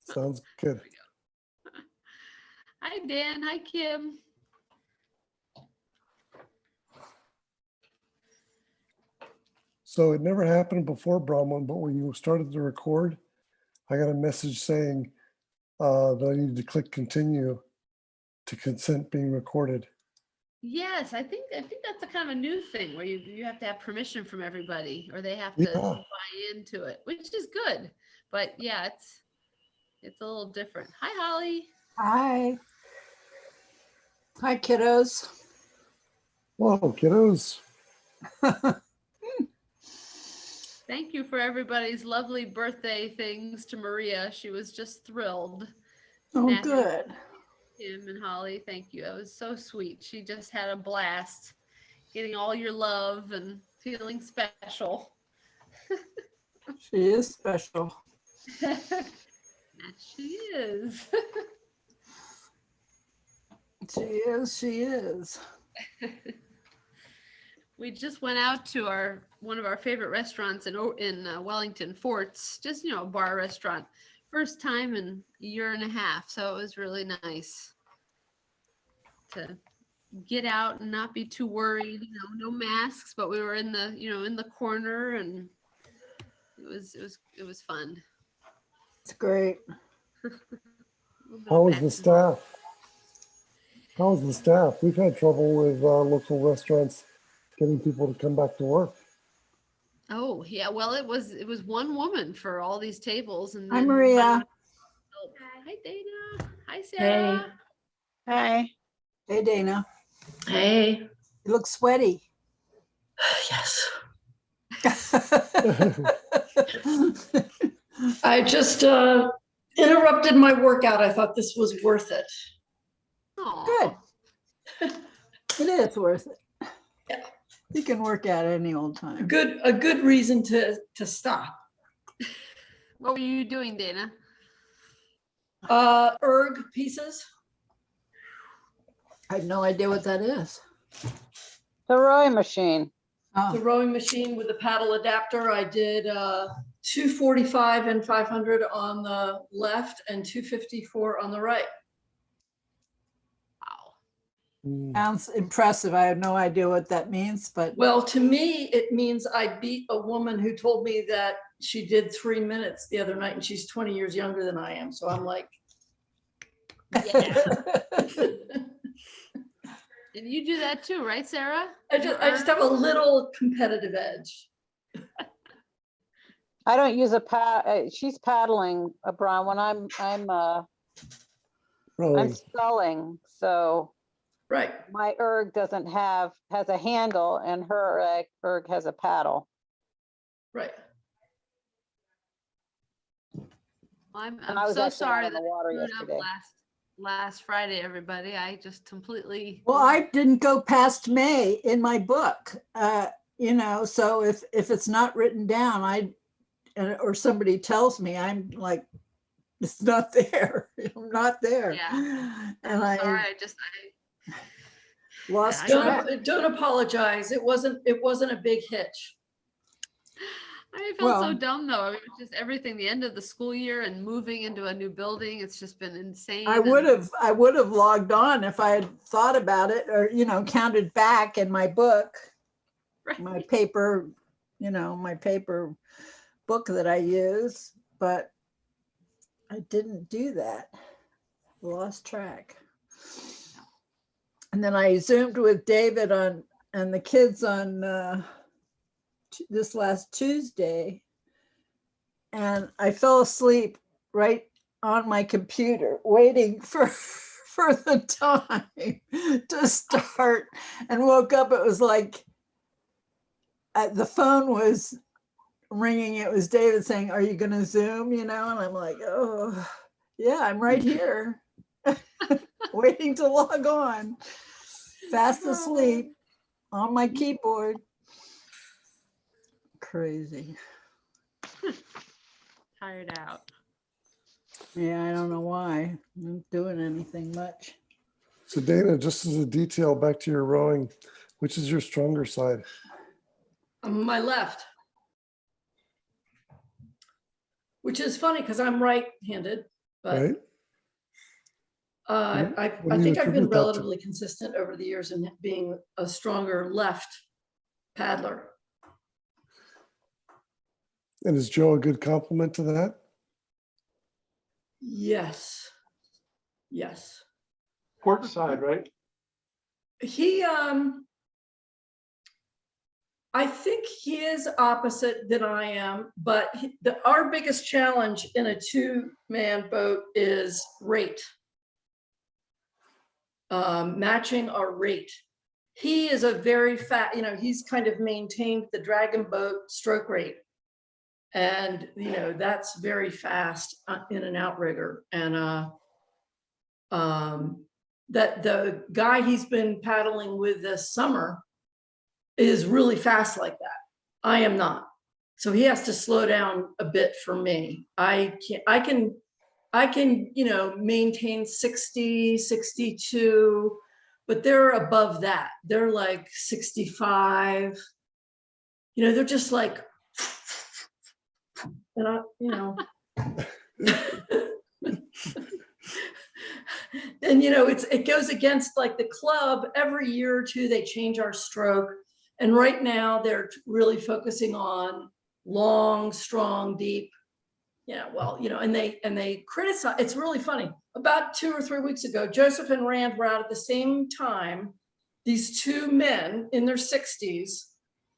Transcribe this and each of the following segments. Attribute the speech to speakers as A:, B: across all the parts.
A: Sounds good.
B: Hi, Dan. Hi, Kim.
A: So it never happened before, Bronwyn, but when you started to record, I got a message saying that I needed to click continue to consent being recorded.
B: Yes, I think that's a kind of a new thing where you have to have permission from everybody, or they have to
A: Yeah.
B: buy into it, which is good. But yeah, it's a little different. Hi, Holly.
C: Hi. Hi, kiddos.
A: Whoa, kiddos.
B: Thank you for everybody's lovely birthday things to Maria. She was just thrilled.
C: Oh,
B: Natalie,
C: good.
B: Kim and Holly, thank you. That was so sweet. She just had a blast getting all your love and feeling special.
C: She is special.
B: That she is.
C: She is. She is.
B: We just went out to one of our favorite restaurants in Wellington, Forts, just, a bar restaurant. First time in a year and a half. So it was really nice to get out and not be too worried, no masks, but we were in the corner, and it was fun.
C: It's great.
A: How was the staff? How was the staff? We've had trouble with local restaurants getting people to come back to work.
B: Oh yeah, well it was one woman for all these tables, and
C: Hi,
B: then
C: Maria.
B: Hi, Dana. Hi, Sarah.
D: Hi.
C: Hey, Dana.
D: Hey.
C: You look sweaty.
D: Yes. I just interrupted my workout. I thought this was worth it.
B: Aw.
C: Good. It is worth it.
D: Yeah.
C: You can work out any old time.
D: A good reason to stop.
B: What were you doing, Dana?
D: Erg pieces.
C: I have no idea what that is.
E: The rowing machine.
D: The
C: Oh,
D: rowing machine with the paddle adapter. I did 245 and 500 on the left and 254 on the right.
B: Wow.
C: sounds impressive. I have no idea what that means, but
D: Well, to me, it means I beat a woman who told me that she did 3 minutes the other night, and she's 20 years younger than I am. So I'm like,
B: Yeah. And you do that too, right, Sarah?
D: I just have a little competitive edge.
E: I don't use a pad. She's paddling, Brian, when I'm
A: Rowing.
E: sculling. So
D: Right.
E: my erg has a handle, and her erg has a paddle.
D: Right.
B: I'm
E: And I was
B: so
E: actually
B: sorry
E: out
B: that
E: on the water
B: I screwed up
E: yesterday.
B: last Friday, everybody. I just completely.
C: well, I didn't go past May in my book. So if it's not written down, or somebody tells me, I'm like, it's not there. I'm not there.
B: Yeah.
C: And
B: I'm sorry.
C: I lost
B: I
C: track.
D: Don't apologize. It wasn't a big hitch.
B: I felt so
C: Well-
B: dumb though. I mean, it was just everything, the end of the school year and moving into a new building. It's just been insane.
C: I would have logged on if I had thought about it, or counted back in my book,
B: Right.
C: my paper book that I use, but I didn't do that. Lost track. And then I Zoomed with David and the kids on this last Tuesday, and I fell asleep right on my computer waiting for the time to start, and woke up. It was like the phone was ringing. It was David saying, "Are you going to Zoom?" And I'm like, "Oh, yeah, I'm right here." Waiting to log on, fast asleep on my keyboard. Crazy.
B: Tired out.
C: Yeah, I don't know why. I'm not doing anything much.
A: So Dana, just as a detail, back to your rowing, which is your stronger side?
D: My left. which is funny because I'm right-handed, but
A: right?
D: I
A: What do you
D: think I've been
A: attribute that to?
D: relatively consistent over the years in being a stronger left paddler.
A: And is Joe a good complement to that?
D: Yes. Yes.
F: Port side, right?
D: He, I think he is opposite than I am, but our biggest challenge in a two-man boat is rate. Matching our rate. He is a very fat, he's kind of maintained the Dragon boat stroke rate. And, that's very fast in an outrigger. And that the guy he's been paddling with this summer is really fast like that. I am not. So he has to slow down a bit for me. I can, maintain 60, 62, but they're above that. They're like 65. They're just like, and and it goes against like the club every year or two, they change our stroke. And right now they're really focusing on long, strong, deep. Yeah, well, and they criticize, it's really funny. About 2 or 3 weeks ago, Joseph and Rand were out at the same time. These two men in their 60s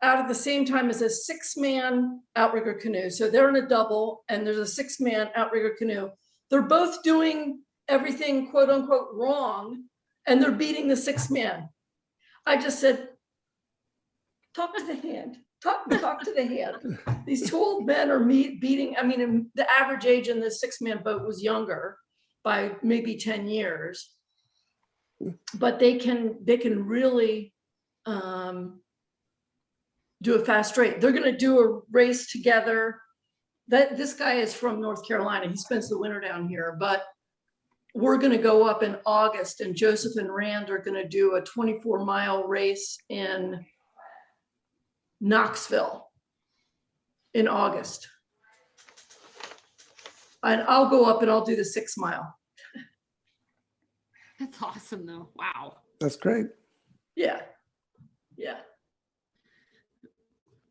D: out at the same time as a 6-man outrigger canoe. So they're in a double and there's a 6-man outrigger canoe. They're both doing everything quote unquote wrong and they're beating the 6-man. I just said, talk to the hand. Talk to the hand. These two old men are beating. I mean, the average age in the 6-man boat was younger by maybe 10 years, but they can really do a fast rate. They're going to do a race together. This guy is from North Carolina. He spends the winter down here, but we're going to go up in August, and Joseph and Rand are going to do a 24-mile race in Knoxville in August. And I'll go up and I'll do the 6-mile.
B: That's awesome though. Wow.
A: That's great.
D: Yeah. Yeah.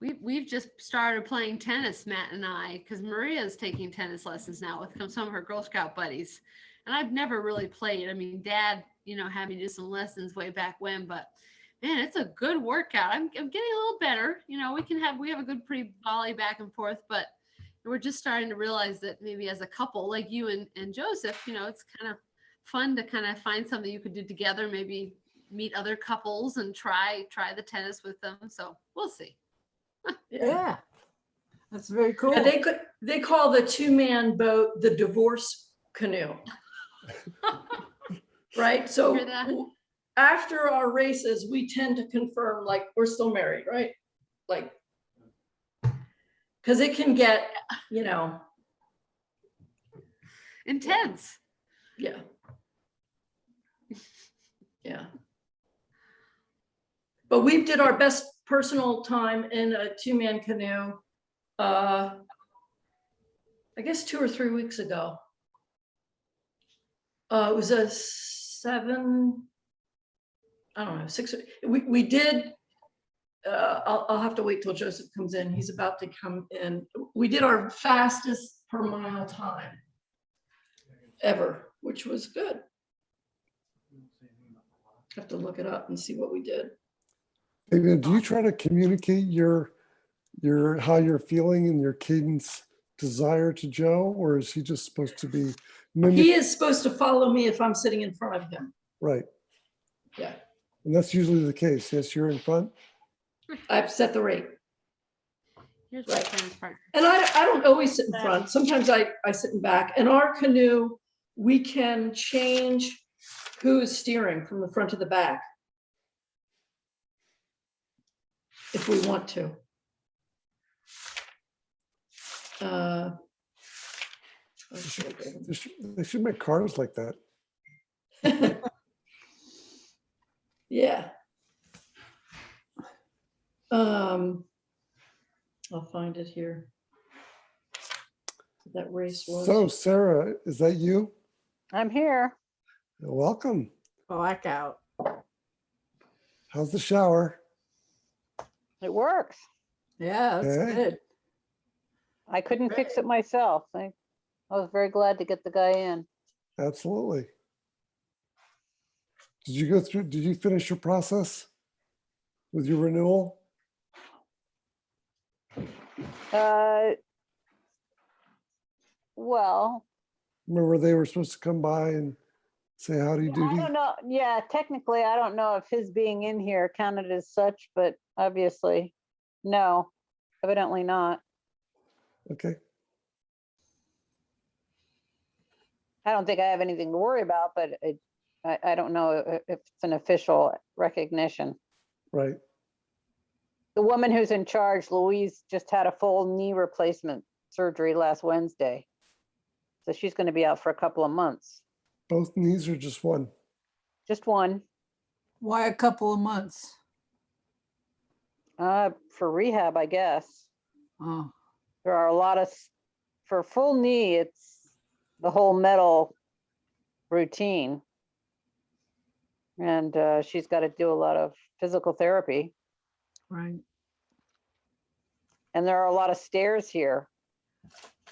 B: We've just started playing tennis, Matt and I, because Maria's taking tennis lessons now with some of her Girl Scout buddies. And I've never really played. I mean, Dad, had me do some lessons way back when, but man, it's a good workout. I'm getting a little better. We have a good pretty volley back and forth, but we're just starting to realize that maybe as a couple like you and Joseph, it's kind of fun to kind of find something you could do together, maybe meet other couples and try the tennis with them. So we'll see.
C: Yeah, that's very cool.
D: And they call the 2-man boat the divorce canoe. Right? So
B: Hear that?
D: after our races, we tend to confirm like we're still married, right? Like, because it can get,
B: Intense.
D: yeah. Yeah. But we did our best personal time in a 2-man canoe, I guess 2 or 3 weeks ago. It was a 7, I don't know, 6. We did, I'll have to wait till Joseph comes in. He's about to come in. We did our fastest per mile time ever, which was good. Have to look it up and see what we did.
A: David, do you try to communicate your how you're feeling and your cadence desire to Joe, or is he just supposed to be
D: He is supposed to follow me if I'm sitting in front of him.
A: Right.
D: Yeah,
A: And that's usually the case. Yes, you're in front.
D: I've set the rate.
B: Here's my tennis partner.
D: And I don't always sit in front. Sometimes I sit in back. In our canoe, we can change who is steering from the front to the back if we want to.
A: They should make cars like that.
D: Yeah. I'll find it here. that race was.
A: So Sarah, is that you?
E: I'm here.
A: Welcome.
C: Blackout.
A: How's the shower?
E: It works.
C: Yeah, that's
A: Okay.
C: good.
E: I couldn't fix it myself. I was very glad to get the guy in.
A: Absolutely. Did you finish your process with your renewal?
E: Well,
A: Remember they were supposed to come by and say howdy
E: I
A: doody?
E: don't know. Yeah, technically, I don't know if his being in here counted as such, but obviously, no, evidently not.
A: Okay,
E: I don't think I have anything to worry about, but I don't know if it's an official recognition.
A: right.
E: The woman who's in charge, Louise, just had a full knee replacement surgery last Wednesday. So she's going to be out for a couple of months.
A: Both knees or just one?
E: Just one,
C: Why a couple of months?
E: for rehab, I guess.
C: Oh,
E: There are a lot of, for full knee, it's the whole metal routine. And she's got to do a lot of physical therapy.
C: right.
E: And there are a lot of stairs here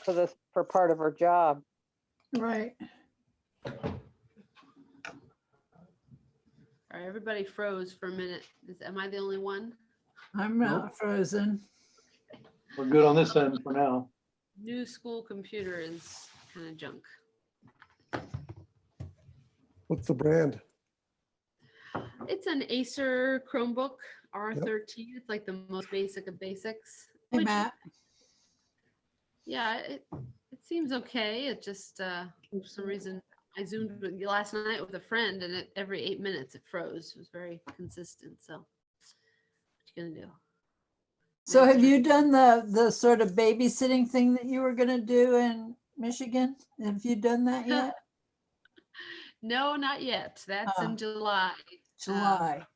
E: for part of her job.
C: Right.
B: All right, everybody froze for a minute. Am I the only one?
C: I'm
F: Nope.
C: not frozen.
F: We're good on this end for now.
B: New school computer is kind of junk.
A: What's the brand?
B: It's an Acer Chromebook R13. It's like the most basic of basics.
C: Hey,
B: which-
C: Matt.
B: Yeah, it seems okay. It just for some reason I zoomed with you last night with a friend, and every 8 minutes it froze. It was very consistent. So, what you gonna do?
C: So have
B: Master-
C: you done the sort of babysitting thing that you were gonna do in Michigan? Have you done that yet?
B: No, not yet. That's
C: Oh.
B: in July.
C: July.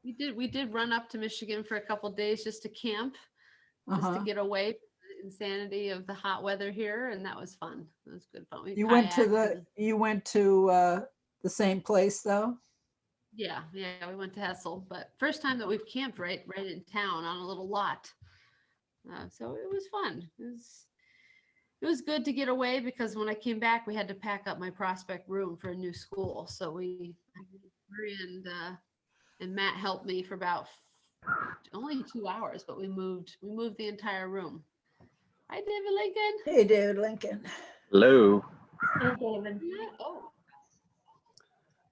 B: We did run up to Michigan for a couple days just to camp, just to
C: Uh-huh.
B: get away from the insanity of the hot weather here, and that was fun. It was good fun. We
C: You went to
B: kayaked and-
C: you went to the same place though?
B: Yeah, we went to Hessel, but first time that we've camped right in town on a little lot. So it was fun. It was good to get away because when I came back, we had to pack up my Prospect room for a new school. So Marie and Matt helped me for about only 2 hours, but we moved the entire room. Hi, David Lincoln.
C: Hey, David Lincoln.
G: Hello.
B: Yeah, oh,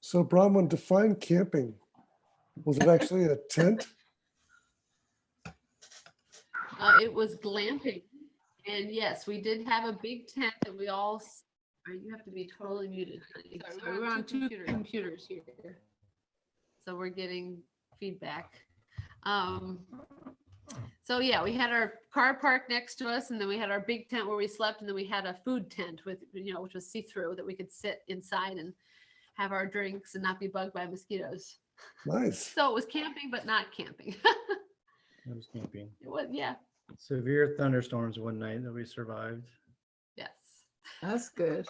A: So Bronwyn, define camping. Was it actually a tent?
B: it was glamping. And yes, we did have a big tent that we all, you have to be totally muted. Honey. Sorry, we're on two computers here. So we're getting feedback. So yeah, we had our car parked next to us, and then we had our big tent where we slept, and then we had a food tent with, which was see-through, that we could sit inside and have our drinks and not be bugged by mosquitoes.
A: Nice.
B: So it was camping, but not camping.
H: It was camping.
B: It was, yeah,
H: Severe thunderstorms one night that we survived.
B: yes.
C: That's good.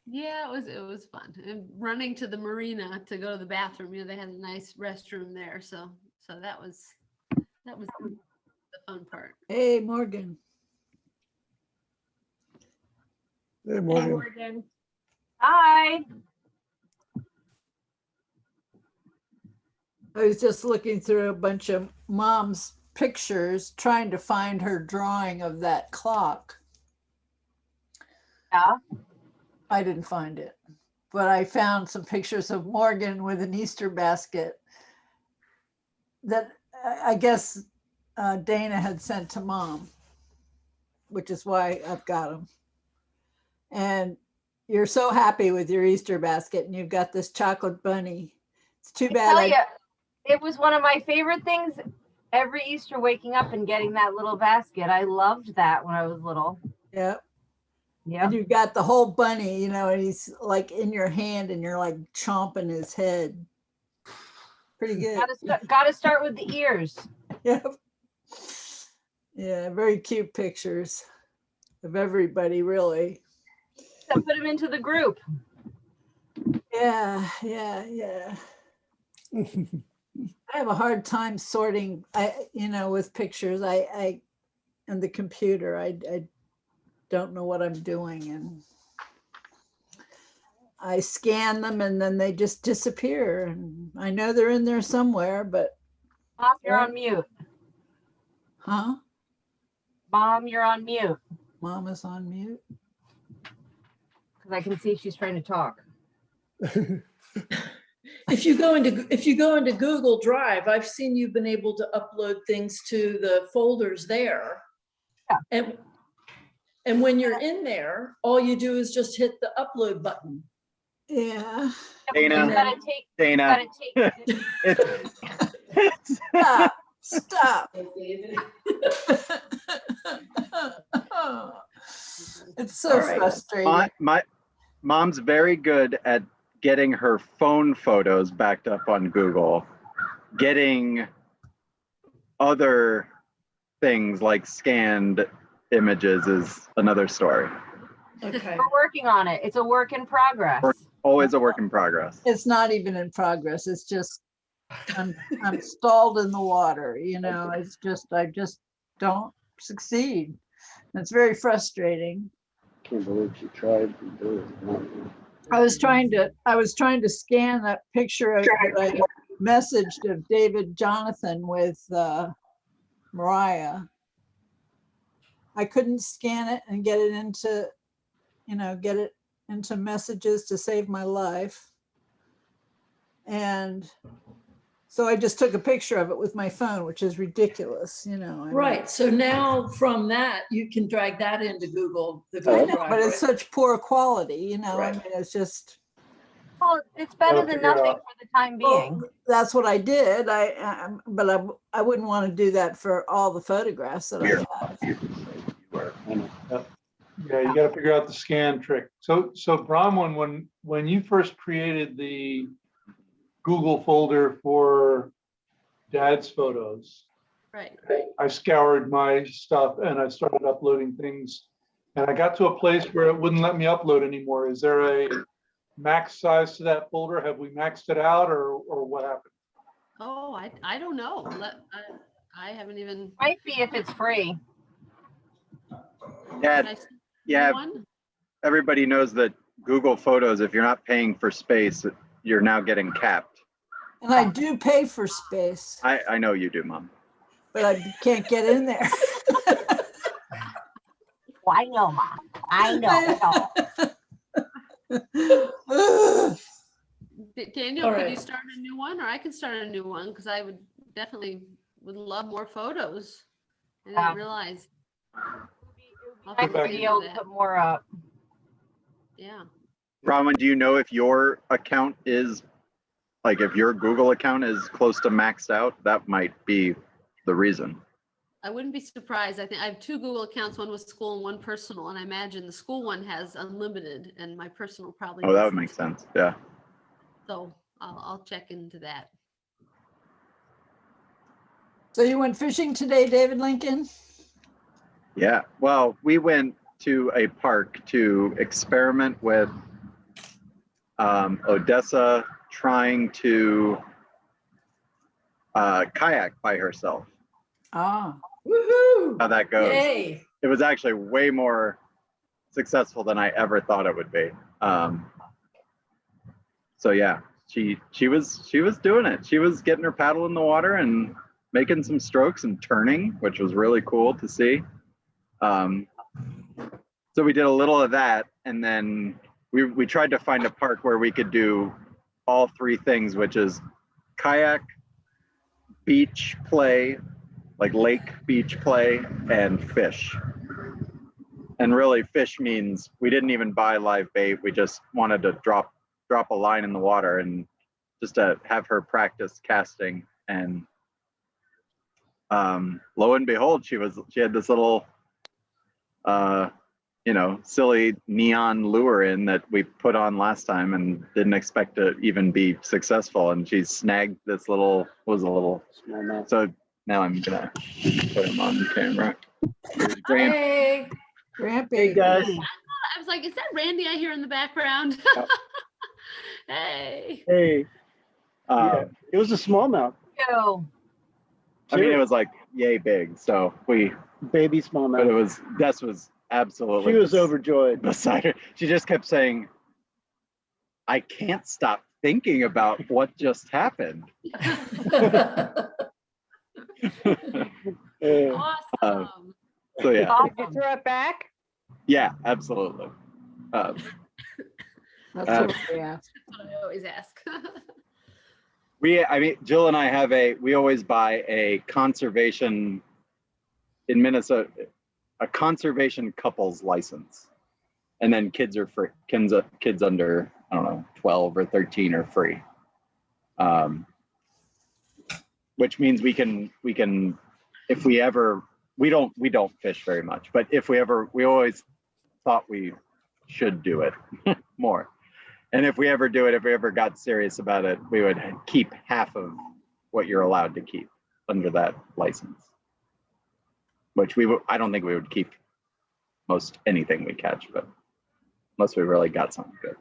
B: Yeah, it was fun. And running to the marina to go to the bathroom, they had a nice restroom there. So that was the fun part.
C: Hey, Morgan.
A: Hey, Morgan.
I: Hi.
C: I was just looking through a bunch of mom's pictures, trying to find her drawing of that clock.
I: Yeah.
C: I didn't find it, but I found some pictures of Morgan with an Easter basket that I guess Dana had sent to mom, which is why I've got them. And you're so happy with your Easter basket, and you've got this chocolate bunny. It's too
I: I
C: bad.
I: tell you, it was one of my favorite things every Easter, waking up and getting that little basket. I loved that when I was little.
C: Yeah.
I: Yeah.
C: And you've got the whole bunny, and he's like in your hand, and you're like chomping his head. Pretty good.
I: Gotta start with the ears.
C: Yep. Yeah, very cute pictures. of everybody, really.
I: So put them into the group.
C: Yeah. I have a hard time sorting, with pictures. I and the computer, I don't know what I'm doing, and I scan them and then they just disappear. And I know they're in there somewhere, but
I: Mom, you're on mute.
C: huh?
I: Mom, you're on mute.
C: Mom is on mute.
I: Because I can see she's trying to talk.
D: If you go into Google Drive, I've seen you've been able to upload things to the folders there.
I: Yeah.
D: And when you're in there, all you do is just hit the upload button.
C: Yeah.
G: Dana.
I: You gotta take,
G: Dana.
I: it's,
C: Stop. It's so
D: All right.
C: frustrating.
G: My mom's very good at getting her phone photos backed up on Google. Getting other things like scanned images is another story.
D: Okay.
I: we're working on it. It's a work in progress.
G: Always a work in progress.
C: It's not even in progress. It's just, I'm stalled in the water, it's just, I just don't succeed. It's very frustrating.
F: Can't believe she tried to do it.
C: I was trying to scan that picture that I messaged of David Jonathan with Mariah. I couldn't scan it and get it into, messages to save my life. And so I just took a picture of it with my phone, which is ridiculous, I mean,
D: Right. So now from that, you can drag that into Google. The
C: I
D: Google
C: know,
D: Drive,
C: but it's
D: right?
C: such poor quality, I
D: Right.
C: mean, it's just,
I: Well, it's better than
F: figure it
I: nothing
F: out.
I: for the time
C: well,
I: being.
C: that's what I did. But I wouldn't want to do that for all the photographs that I have.
F: Yeah, you gotta figure out the scan trick. So Bronwyn, when you first created the Google folder for Dad's photos,
B: Right.
F: I scoured my stuff and I started uploading things. And I got to a place where it wouldn't let me upload anymore. Is there a max size to that folder? Have we maxed it out or what happened?
B: Oh, I don't know. I haven't even.
I: Might be if it's free.
G: Yeah,
B: Did I see
G: yeah.
B: one?
G: Everybody knows that Google Photos, if you're not paying for space, you're now getting capped.
C: And I do pay for space,
G: I know you do, Mom.
C: but I can't get in there.
I: Well, I know, Mom. I know.
C: Ugh.
B: Daniel,
D: All
B: could you
D: right.
B: start a new one, or I can start a new one? Because I would love more photos. I
I: Yeah.
B: didn't realize. I'll
I: Nice
B: have
I: to
B: to
I: be
B: do
I: able to
B: that.
I: put more up.
B: Yeah.
G: Bronwyn, do you know if your account is, like if your Google account is close to maxed out? That might be the reason.
B: I wouldn't be surprised. I think I have two Google accounts, one with school and one personal, and I imagine the school one has unlimited and my personal probably
G: Oh, that would
B: doesn't.
G: make sense. Yeah.
B: So I'll check into that.
C: So you went fishing today, David Lincoln?
G: Yeah. Well, we went to a park to experiment with Odessa trying to kayak by herself.
C: Ah,
D: Woohoo!
G: How that goes.
D: Yay!
G: It was actually way more successful than I ever thought it would be. So yeah, she was doing it. She was getting her paddle in the water and making some strokes and turning, which was really cool to see. So we did a little of that, and then we tried to find a park where we could do all three things, which is kayak, beach play, like lake beach play, and fish. And really, fish means we didn't even buy live bait. We just wanted to drop a line in the water and just to have her practice casting. And lo and behold, she had this little silly neon lure in that we put on last time and didn't expect to even be successful. And she snagged this little, so now I'm gonna put him on camera. Here's Graham.
D: Hey,
C: Grampy.
J: Hey, guys.
B: I was like, is that Randy I hear in the background? Hey.
J: Hey,
G: Um,
J: it was a smallmouth,
I: Yo,
G: I mean, it was like yay big. So
J: baby
G: but it
J: smallmouth.
G: was, Des was absolutely.
J: She was overjoyed.
G: beside her. She just kept saying, I can't stop thinking about what just happened.
B: Awesome.
G: So yeah,
E: Did you
I: awesome.
E: throw it back?
G: yeah, absolutely.
C: That's
G: Uh,
C: what we asked.
B: That's what I always ask.
G: I mean, Jill and I we always buy a conservation in Minnesota, a conservation couples license. And then kids are free, kids under, I don't know, 12 or 13 are free. Which means we can, if we ever, we don't fish very much, but if we always thought we should do it more. And if we ever do it, if we ever got serious about it, we would keep half of what you're allowed to keep under that license. Which I don't think we would keep most anything we catch, but unless we really got something good.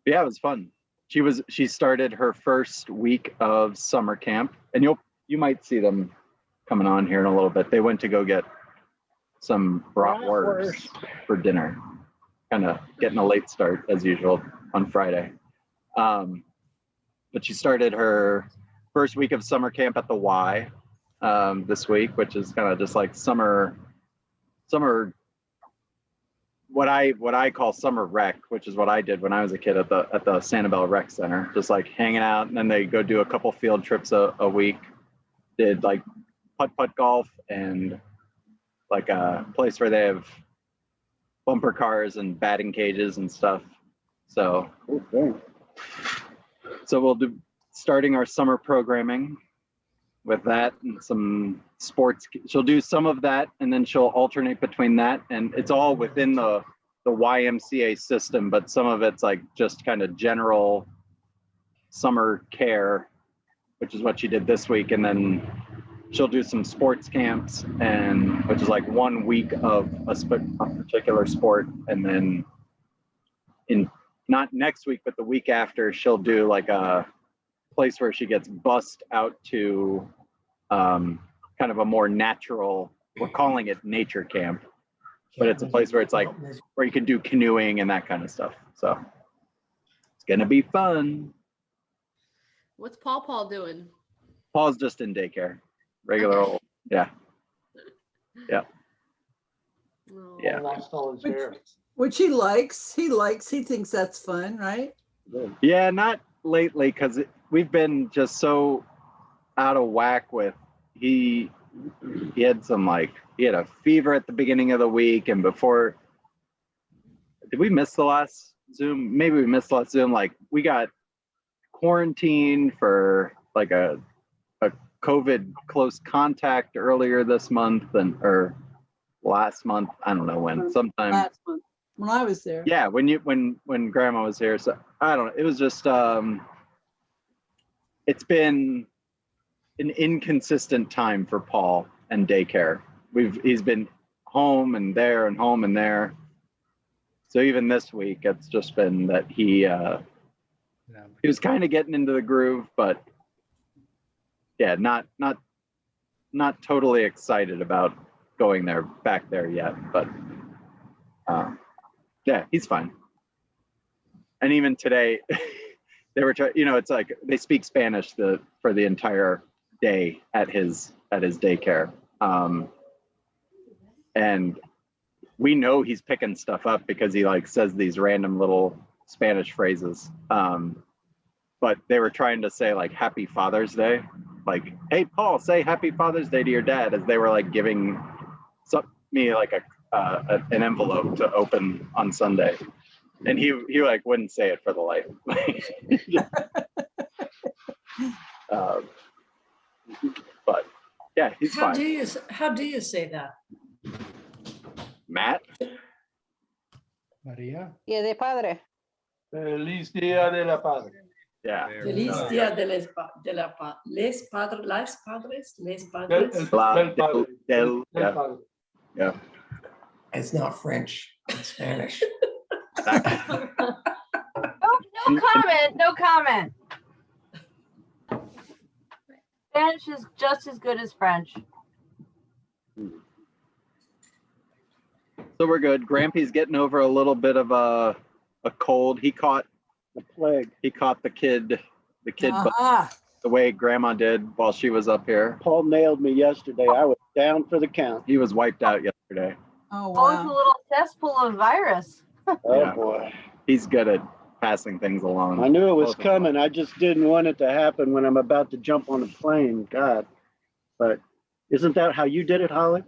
G: But yeah, it was fun. She started her first week of summer camp, and you might see them coming on here in a little bit. They went to go get some bratwurst for dinner. Kind of getting a late start as usual on Friday. But she started her first week of summer camp at the Y this week, which is kind of just like summer, what I call summer rec, which is what I did when I was a kid at the Sanibel Rec Center, just like hanging out. And then they go do a couple field trips a week. Did like putt golf and like a place where they have bumper cars and batting cages and stuff. So we'll do starting our summer programming with that and some sports. She'll do some of that and then she'll alternate between that, and it's all within the YMCA system, but some of it's like just kind of general summer care, which is what she did this week. And then she'll do some sports camps, and which is like 1 week of a particular sport. And then not next week, but the week after, she'll do like a place where she gets bussed out to kind of a more natural, we're calling it nature camp, but it's a place where it's like, where you can do canoeing and that kind of stuff. So it's gonna be fun.
B: What's Paul doing?
G: Paul's just in daycare. Regular old, yeah.
B: Oh,
G: Yeah.
F: Lost all his hair.
C: Which he likes. He thinks that's fun, right?
G: Yeah, not lately, because we've been just so out of whack with, he had he had a fever at the beginning of the week, and before, did we miss the last Zoom? Maybe we missed the last Zoom. Like, we got quarantined for like a COVID close contact earlier this month, or last month, I don't know when, sometime
C: Last month, when I was there.
G: yeah, when grandma was here. So I don't know, it was just it's been an inconsistent time for Paul and daycare. He's been home and there and home and there. So even this week, it's just been that he was kind of getting into the groove, but yeah, not totally excited about going back there yet, but yeah, he's fine. And even today, they were trying, it's like they speak Spanish for the entire day at his daycare, and we know he's picking stuff up because he like says these random little Spanish phrases. But they were trying to say like Happy Father's Day, like, hey Paul, say Happy Father's Day to your dad, as they were like giving me like an envelope to open on Sunday, and he like wouldn't say it for the life. But yeah, he's
D: How
G: fine.
D: do you say that?
G: Matt,
H: Maria?
E: Yeah, de padre.
F: Feliz Dia de la Padre.
G: yeah.
D: Feliz
G: No.
D: Día de les padres, les padres.
F: Del Padre.
G: Del,
F: Del
G: yeah.
F: Padre.
G: Yeah.
K: It's not French, it's Spanish.
G: Exactly.
I: No comment, no comment. Spanish is just as good as French.
G: So we're good. Grampy's getting over a little bit of a cold. He caught
J: The plague.
G: the kid
C: Ah,
G: the way Grandma did while she was up here.
J: Paul nailed me yesterday. I was down for the count.
G: He was wiped out yesterday.
C: oh,
I: Oh, it's a
C: wow.
I: little cesspool of virus.
J: Oh,
G: Yeah.
J: boy.
G: He's good at passing things along.
J: I knew it was
G: Both of them.
J: coming. I just didn't want it to happen when I'm about to jump on a plane. God. But isn't that how you did it, Holly?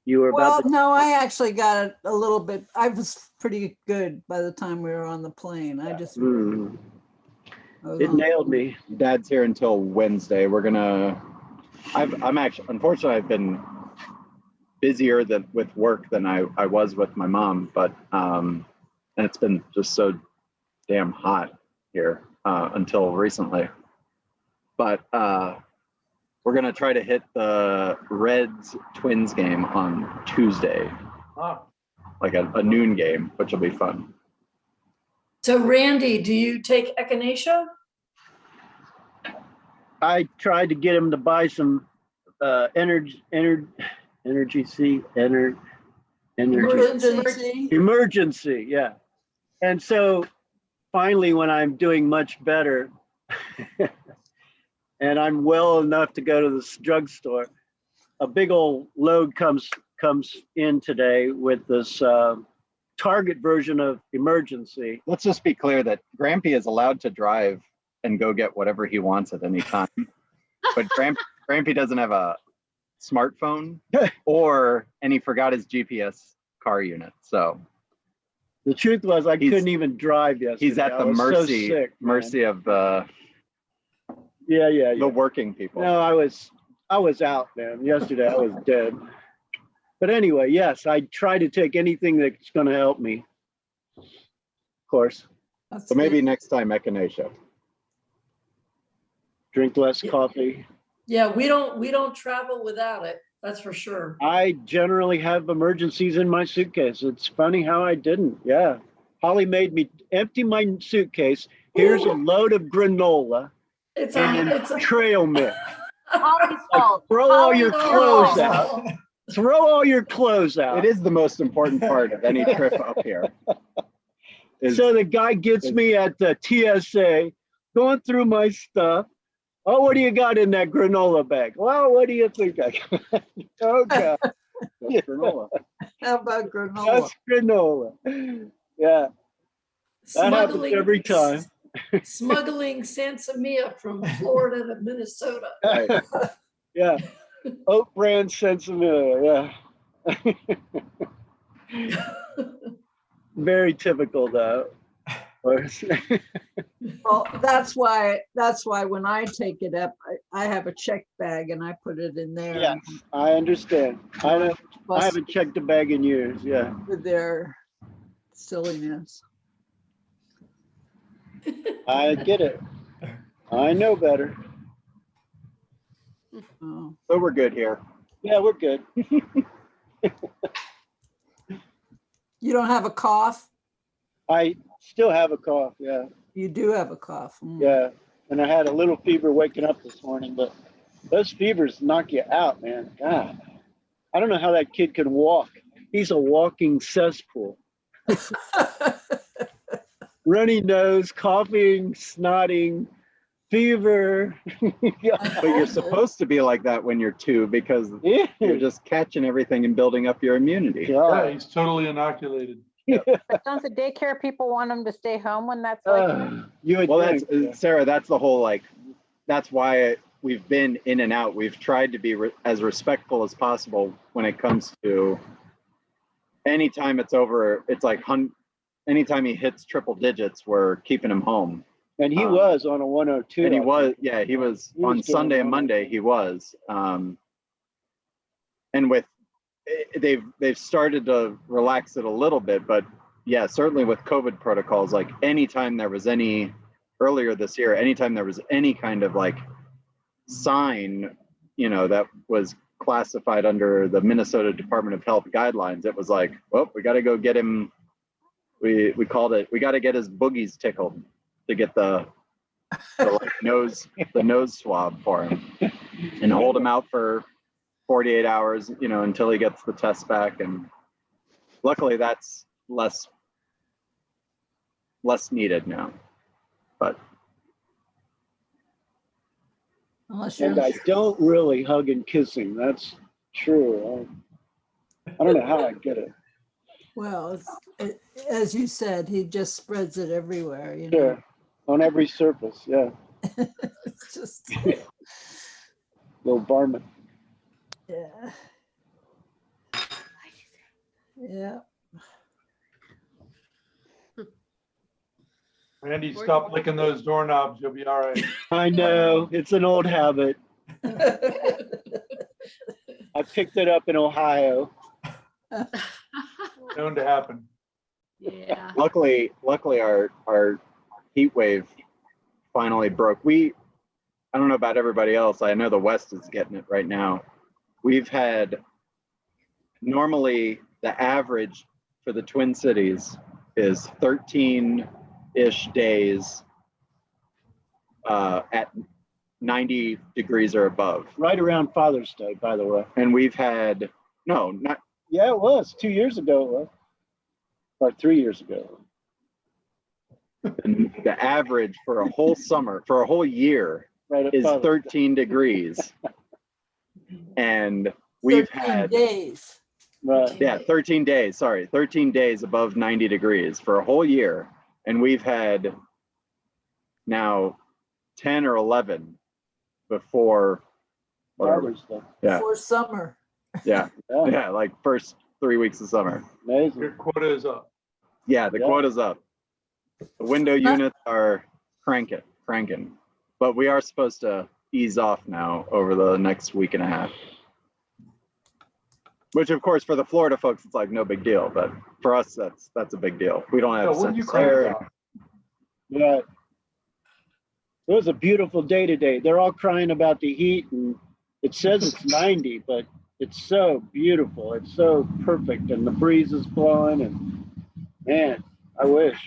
J: You were
C: Well,
J: about to.
C: no, I actually got it a little bit. I was pretty good by the time we were on the plane. I just.
J: Mm,
C: I was
J: it
C: on-
J: nailed me.
G: Dad's here until Wednesday. I'm actually, unfortunately, I've been busier with work than I was with my mom, but and it's been just so damn hot here until recently. But we're gonna try to hit the Reds Twins game on Tuesday,
F: Ah,
G: like a noon game, which will be fun.
D: So Randy, do you take echinacea?
J: I tried to get him to buy some energy emergency, yeah. And so finally, when I'm doing much better and I'm well enough to go to the drugstore, a big old load comes in today with this Target version of emergency.
G: Let's just be clear that Grampy is allowed to drive and go get whatever he wants at any time. But Grampy doesn't have a smartphone and he forgot his GPS car unit. So
J: The truth was I
G: He's-
J: couldn't even drive yesterday.
G: he's at
J: I
G: the
J: was so
G: mercy
J: sick, man.
G: mercy of the
J: Yeah.
G: working people.
J: No, I was out, man. Yesterday I was dead. But anyway, yes, I try to take anything that's going to help me. Of course,
C: That's
G: So maybe
C: good.
G: next time echinacea.
J: drink less coffee.
D: Yeah, we don't travel without it. That's for sure.
J: I generally have emergencies in my suitcase. It's funny how I didn't. Yeah. Holly made me empty my suitcase. Here's a load of granola
D: It's
J: and
D: a
J: trail mix.
I: Holly's fault.
J: Throw all
I: Holly's
J: your
I: fault.
J: clothes out. Throw all your clothes out.
G: It is the most important part of any trip up here. Is
J: So the guy gets me at the TSA, going through my stuff. Oh, what do you got in that granola bag? Well, what do you think I got? Oh, God.
G: just granola.
C: How about granola?
J: That's granola. Yeah, that happens every time.
D: Smuggling Sansamia from Florida to Minnesota.
G: Right.
J: Yeah. Oat brand Sensimilla, yeah. Very typical, though.
C: Well, that's why when I take it up, I have a check bag and I put it in there.
J: Yes, I understand. I
C: Plus
J: haven't checked a bag in years, yeah.
C: with their silliness.
J: I get it. I know better.
C: Oh.
G: So we're good here.
J: Yeah, we're good.
C: You don't have a cough?
J: I still have a cough, yeah.
C: You do have a cough. Mm.
J: Yeah, and I had a little fever waking up this morning, but those fevers knock you out, man. God, I don't know how that kid can walk. He's a walking cesspool. Runny nose, coughing, snotting, fever.
G: But you're supposed to be like that when you're 2 because
J: Yeah.
G: you're just catching everything and building up your immunity.
F: yeah,
J: God.
F: he's totally inoculated.
E: But don't the daycare people want them to stay home when that's like?
J: You would
G: Well,
J: think,
G: that's Sarah. That's the whole that's why we've been in and out. We've tried to be as respectful as possible when it comes to anytime it's over. It's like anytime he hits triple digits, we're keeping him home.
J: and he was on a 102.
G: And he
J: I
G: was,
J: think.
G: yeah, he was
J: He was
G: on
J: doing
G: Sunday and
J: well.
G: Monday. He was, and with they've started to relax it a little bit, but yeah, certainly with COVID protocols, like anytime there was earlier this year, anytime there was any kind of like sign, that was classified under the Minnesota Department of Health guidelines. It was like, well, we got to go get him. We called it, we got to get his boogies tickled to get the like nose swab for him and hold him out for 48 hours, you know, until he gets the test back. And luckily that's less needed now, but.
C: Unless
J: And
C: you're,
J: I don't really hug and kissing. That's true. I don't know how I get it.
C: well, as you said, he just spreads it everywhere, you know.
J: Sure. On every surface. Yeah.
C: It's just,
J: Little varmint.
C: yeah. Yeah.
F: Randy, stop licking those doorknobs. You'll be all right.
J: I know. It's an old habit. I picked it up in Ohio.
F: Known to happen.
B: Yeah.
G: Luckily our heat wave finally broke. I don't know about everybody else. I know the West is getting it right now. We've had, normally the average for the Twin Cities is 13-ish days at 90 degrees or above.
J: Right around Father's Day, by the way.
G: And we've had, no, not,
J: Yeah, it was. 2 years ago, it was. Or 3 years ago.
G: and the average for a whole summer, for a whole year
J: Right at
G: is
J: Father's Day.
G: 13 degrees. And we've
C: 13
G: had,
C: days.
J: Right.
G: yeah, 13 days, sorry, 13 days above 90 degrees for a whole year. And we've had now 10 or 11 before, whatever.
J: Father's Day.
G: Yeah,
C: For summer.
G: yeah,
J: Yeah.
G: yeah, like first 3 weeks of summer.
J: Amazing.
F: Your quota is up.
G: Yeah, the
J: Yeah.
G: quota's up. The window units are cranking. But we are supposed to ease off now over the next week and a half. Which of course for the Florida folks, it's like no big deal, but for us, that's a big deal. We don't
F: Yeah,
G: have
F: what do you
G: sense
F: crank
G: air.
F: about?
J: Yeah. It was a beautiful day today. They're all crying about the heat and it says it's 90, but it's so beautiful. It's so perfect and the breeze is blowing and man, I wish.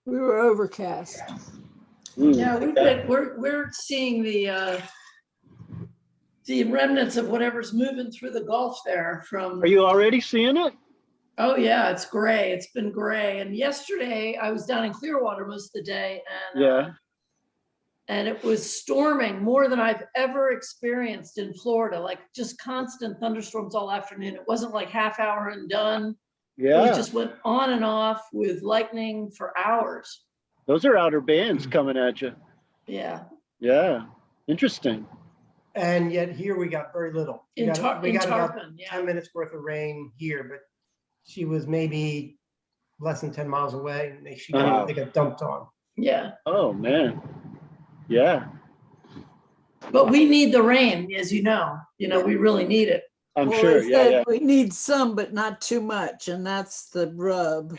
C: We were overcast.
D: Yeah, we're seeing the remnants of whatever's moving through the Gulf there from.
J: Are you already seeing it?
D: Oh, yeah, it's gray. It's been gray. And yesterday I was down in Clearwater most of the day and
J: Yeah.
D: and it was storming more than I've ever experienced in Florida, like just constant thunderstorms all afternoon. It wasn't like half hour and done. It
J: Yeah.
D: just went on and off with lightning for hours.
J: Those are outer bands coming at you.
D: Yeah.
J: Yeah. Interesting.
K: And yet here we got very little. We
D: In
K: got about
D: Tarpon, yeah.
K: 10 minutes worth of rain here, but she was maybe less than 10 miles away and they got dumped on.
D: Yeah.
J: Oh man. Yeah.
D: But we need the rain, as you know, we really need it.
J: I'm
C: Well,
J: sure.
C: they
J: Yeah,
C: said
J: yeah.
C: we need some, but not too much, and that's the rub.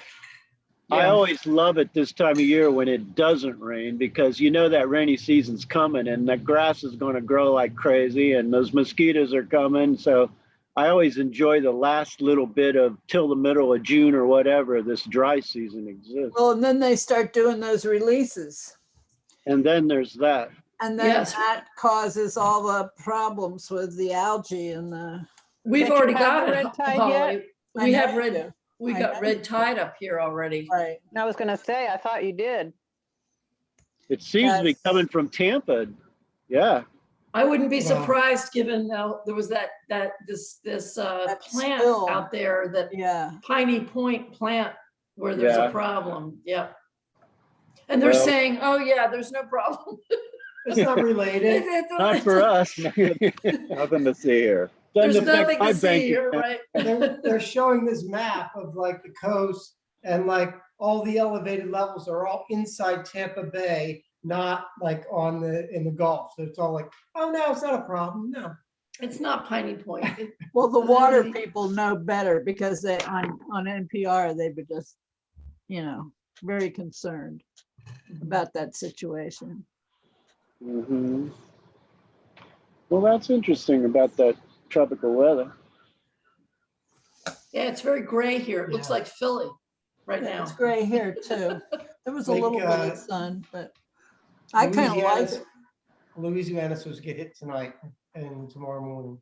J: I always love it this time of year when it doesn't rain because you know that rainy season's coming and the grass is going to grow like crazy and those mosquitoes are coming. So I always enjoy the last little bit of till the middle of June or whatever this dry season exists.
C: Well, and then they start doing those releases.
J: And then there's that.
C: And then
D: Yes.
C: that causes all the problems with the algae and the.
D: We've
E: Don't you
D: already
E: have
D: got
E: the
D: it,
E: red tide
D: Holly.
E: yet?
C: I
D: We
C: know
D: have
C: you
D: red,
C: do.
D: we
C: I
D: got
C: know
D: red
C: you
D: tide up here already.
C: Right.
E: I was gonna say, I thought you did.
J: It seems to be
C: Yes.
J: coming from Tampa. Yeah.
D: I wouldn't be
K: Wow.
D: surprised given there was this
C: That
D: plant
C: spill.
D: out there, that
C: Yeah.
D: Piney Point plant where there's
J: Yeah.
D: a problem. Yep. And they're
J: Well-
D: saying, oh yeah, there's no problem.
K: It's not related.
J: Not for us.
G: Nothing to see here.
D: There's
J: Doesn't affect
D: nothing
J: my
D: to see
J: bank
D: here,
J: account.
D: right?
K: They're showing this map of like the coast and like all the elevated levels are all inside Tampa Bay, not like in the Gulf. So it's all like, oh no, it's not a problem. No.
D: It's not Piney Point.
C: Well, the water
D: Literally-
C: people know better because they, on NPR, they were just, you know, very concerned about that situation.
J: Mhm. Well, that's interesting about that tropical weather.
D: Yeah, it's very gray here. It looks
K: Yeah.
D: like Philly right
C: Yeah,
D: now.
C: it's gray here too. There was a
K: Like,
C: little bit of sun, but I kind of like
K: Louisiana's-
C: it.
K: Louisiana's supposed to get hit tonight and tomorrow morning.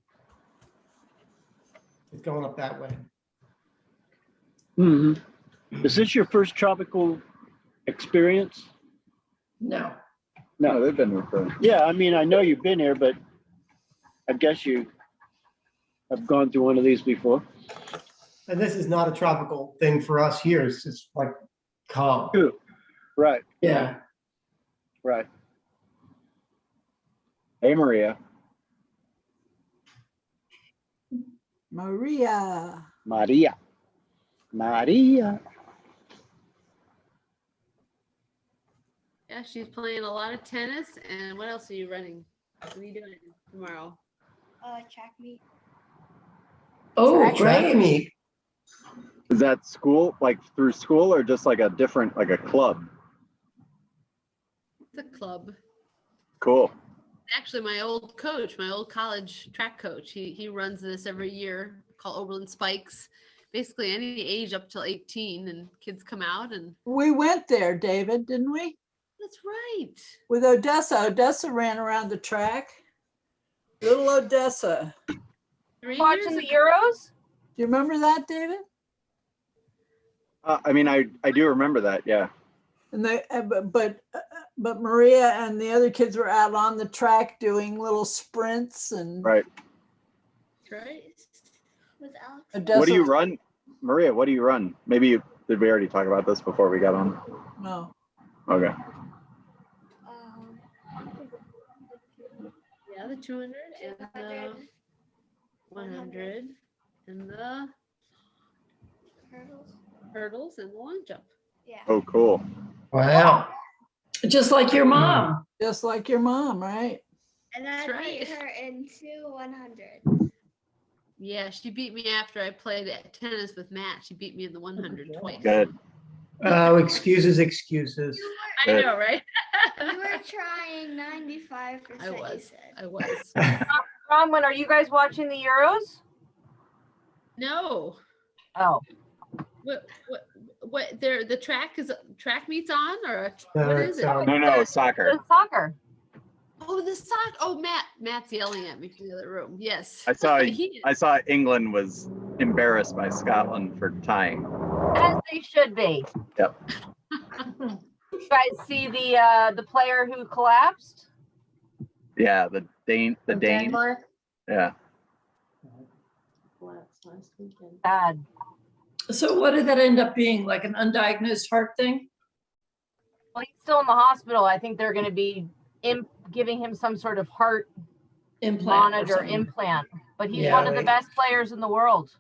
K: It's going up that way.
J: Mhm. Is this your first tropical experience?
D: No.
G: No, they've been recording.
J: Yeah, I mean, I know you've been here, but I guess you have gone through one of these before.
K: And this is not a tropical thing for us here. It's just like calm.
J: True. Right,
D: Yeah.
J: right.
G: Hey, Maria.
C: Maria.
J: Maria. Maria.
B: Yeah, she's playing a lot of tennis. And what else are you running? What are you doing tomorrow?
L: Track meet.
D: Oh,
K: Track
D: great.
K: meet.
G: Is that school, like through school, or just like a different, like a club?
B: It's a club.
G: Cool.
B: Actually, my old coach, my old college track coach, he runs this every year called Oberlin Spikes. Basically, any age up till 18, and kids come out, and
C: We went there, David, didn't we?
B: that's right.
C: With Odessa. Odessa ran around the track. Little Odessa.
B: 3
I: Watching
B: years
I: the
B: ago.
I: Euros?
C: Do you remember that, David?
G: I mean, I do remember that. Yeah.
C: And they, but Maria and the other kids were out on the track doing little sprints and
G: Right.
B: That's right.
L: With Alex.
C: Odessa.
G: What do you run, Maria? What do you run? Maybe did we already talk about this before we got on?
C: No.
G: Okay.
B: Yeah, the 200 and the 100 and the
L: Hurdles.
B: hurdles and the long jump.
L: Yeah.
G: Oh, cool.
K: Wow.
D: Just like your mom.
C: Just like your mom, right?
L: And I
B: That's right.
L: beat her in 100.
B: Yeah, she beat me after I played at tennis with Matt. She beat me in the 100 twice.
G: Good.
K: Oh, excuses, excuses.
B: I know, right?
L: You were trying 95%.
B: I
L: You
B: was.
L: said.
B: I was.
I: Bronwyn, are you guys watching the Euros?
B: No.
I: Oh,
B: What? There, the track meets on, or
K: No,
B: what is
K: it's,
B: it?
G: No, soccer.
I: it's soccer.
B: Oh, the sock. Oh, Matt's yelling at me from the other room. Yes.
G: I saw
B: He-
G: I saw England was embarrassed by Scotland for tying.
I: As they should be.
G: Yep.
I: You guys see the player who collapsed?
G: Yeah, the Dane. Yeah.
I: Bad.
D: So what did that end up being? Like an undiagnosed heart thing?
I: Well, he's still in the hospital. I think they're going to be giving him some sort of heart
D: Implant. or
I: monitor
D: something.
I: implant. But he's
K: Yeah,
I: one of the
K: they-
I: best players in the world.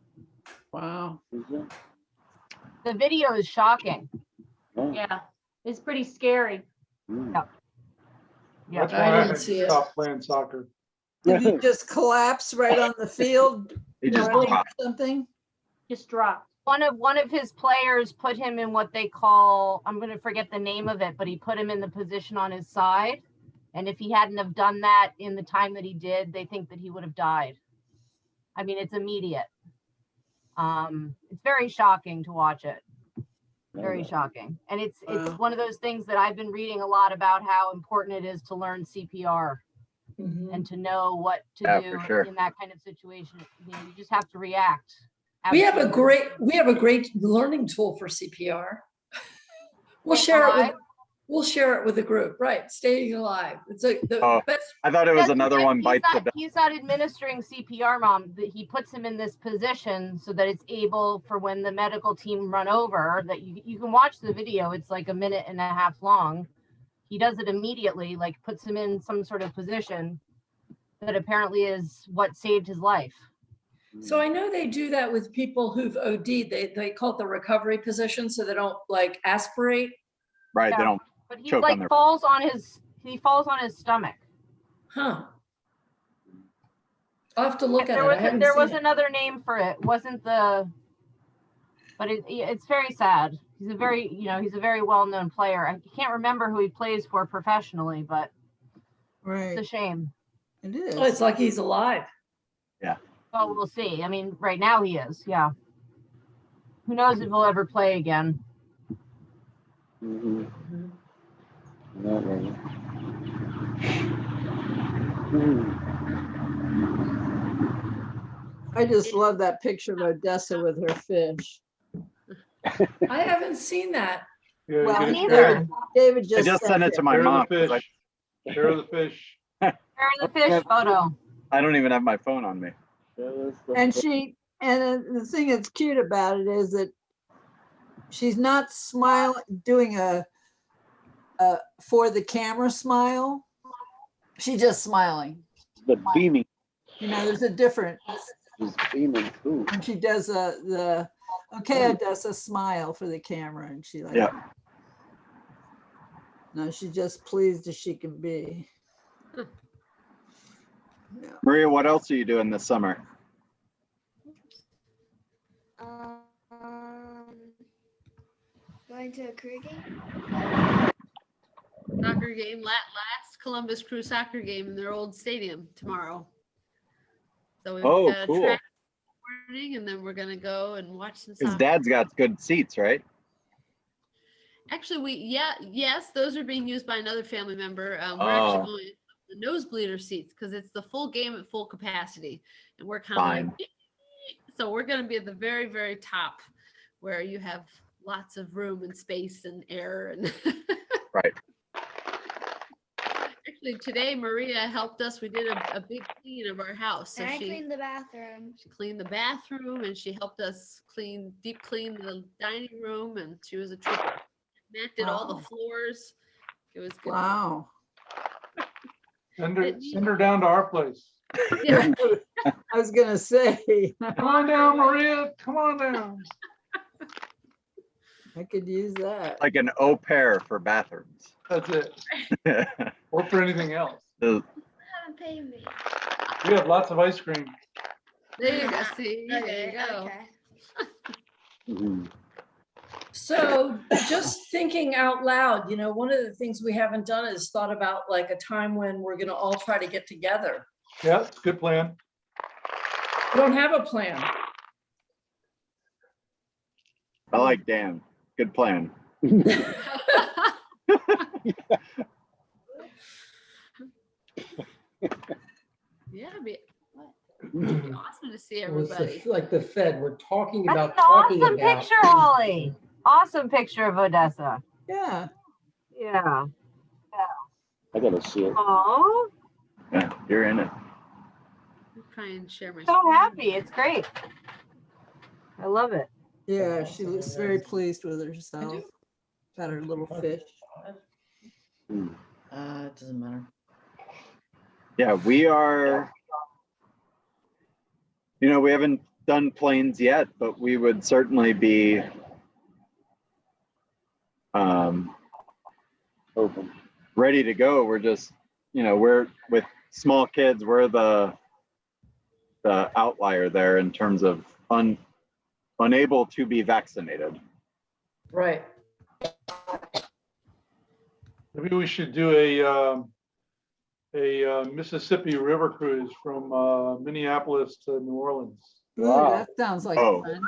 C: Wow.
I: The video is shocking.
M: Yeah, it's pretty scary.
I: Yeah.
F: That's
D: I
F: why I
D: didn't see it.
F: stopped playing soccer.
C: Did he just collapse right on the field?
G: He just
C: Really,
G: dropped.
C: something?
M: Just dropped.
I: One of his players put him in what they call, I'm going to forget the name of it, but he put him in the position on his side. And if he hadn't have done that in the time that he did, they think that he would have died. I mean, it's immediate. It's very shocking to watch it. Very shocking. And it's
C: Wow.
I: one of those things that I've been reading a lot about how important it is to learn CPR
D: Mhm.
I: and to know what to
G: Yeah,
I: do
G: for sure.
I: in that kind of situation. You know, you just have to react.
D: We have a
I: Absolutely.
D: great learning tool for CPR. We'll share it with the group, right? Staying alive. It's like the
G: Oh.
D: best.
G: I thought it was
I: That's
G: another
I: it.
G: one bites the dust.
I: He's not administering CPR, Mom. He puts him in this position so that it's able for when the medical team run over, that you can watch the video. It's like 1.5 minutes long. He does it immediately, like puts him in some sort of position that apparently is what saved his life.
D: So I know they do that with people who've OD'd. They call it the recovery position, so they don't like aspirate.
G: Right.
I: Yeah.
G: They don't.
I: But he
G: Choke on
I: like
G: their-
I: falls on his stomach.
D: Huh. I'll have to look at
I: There
D: it. I haven't
I: there
D: seen
I: was
D: it.
I: another name for it. Wasn't the, but it's very sad. He's a very, he's a very well-known player. I can't remember who he plays for professionally, but
C: Right.
I: It's a shame.
C: It is.
D: Oh, it's like he's alive.
I: Oh, we'll see. I mean, right now he is, yeah. Who knows if he'll ever play again?
J: Mhm. Not really. Hmm.
C: I just love that picture of Odessa with her fish.
D: I haven't seen that.
F: Yeah, you
C: Well,
F: gotta
I: neither.
F: share-
C: David
G: I
C: just
G: just sent it to my
F: share the
G: mom. 'cause
F: fish. Share the fish.
I: Share the fish photo.
G: I don't even have my phone on me.
C: And the thing that's cute about it is that she's not doing a for the camera smile. She's just smiling.
J: The beaming
C: You know, there's a difference.
J: is beaming too.
C: And she does the okay, Odessa smile for the camera, and she like,
G: Yeah.
C: no, she's just pleased as she can be. Yeah.
G: Maria, what else are you doing this summer?
L: Going to a career game.
B: Soccer game, last Columbus Crew soccer game in their old stadium tomorrow. So we've
G: Oh,
B: got a
G: cool.
B: track morning, and then we're gonna go and watch some
G: His
B: soccer.
G: dad's got good seats, right?
B: Actually, yes, those are being used by another family member. We're
G: Oh.
B: actually going the nosebleeder seats because it's the full game at full capacity, and we're kind
G: Fine.
B: of like, so we're going to be at the very, very top, where you have lots of room and space and air and.
G: Right.
B: Actually, today Maria helped us. We did a big clean of our house. So
L: And I
B: she
L: cleaned the bathroom.
B: cleaned the bathroom, and she helped us deep clean the dining room, and she was a trooper. Matt did all the
C: Wow.
B: floors. It was good.
C: Wow.
F: Send her down to our place.
B: Yeah.
C: I was gonna say,
F: Come on down, Maria. Come on down.
C: I could use that.
G: Like an au pair for bathrooms.
F: That's it. Or for anything else.
G: The-
L: Haven't paid me.
F: We have lots of ice cream.
B: There you go. See, there
L: Okay,
B: you go.
L: okay.
J: Mhm.
D: So just thinking out loud, you know, one of the things we haven't done is thought about like a time when we're gonna all try to get together.
F: Yeah, it's a good plan.
D: We don't have a plan.
G: I like Dan. Good plan.
B: Yeah, it'd be awesome to see
K: It was
B: everybody.
K: like the Fed, we're talking
I: That's
K: about
I: an
K: talking
I: awesome
K: about.
I: picture, Holly. Awesome picture of Odessa.
C: Yeah.
I: Yeah.
J: I gotta see it.
I: Oh,
G: Yeah, you're in it.
B: I'll try and share my.
I: so
B: screen.
I: happy. It's great. I love it.
C: Yeah, she looks very pleased with herself. Got her little fish.
K: It doesn't matter.
G: Yeah, we are. We haven't done planes yet, but we would certainly be
J: Open.
G: ready to go. We're just, we're with small kids. We're the outlier there in terms of unable to be vaccinated.
D: Right.
F: Maybe we should do a Mississippi River cruise from Minneapolis to New Orleans.
C: Ooh,
J: Wow.
C: that sounds like
G: Oh.
C: fun.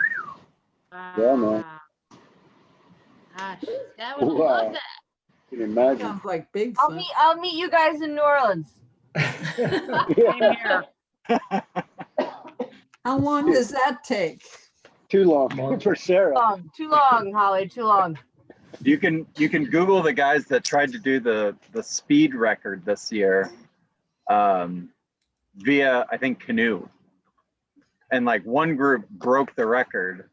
J: Yeah, man.
B: Gosh, that would
J: Wow.
B: love that.
J: Can you imagine?
C: Sounds like big
I: I'll
C: fun.
I: meet you guys in New Orleans. Same here.
C: How long does that take?
J: Too long for Sarah.
I: Too long, Holly. Too long.
G: You can Google the guys that tried to do the speed record this year via, I think, canoe. And like one group broke the record.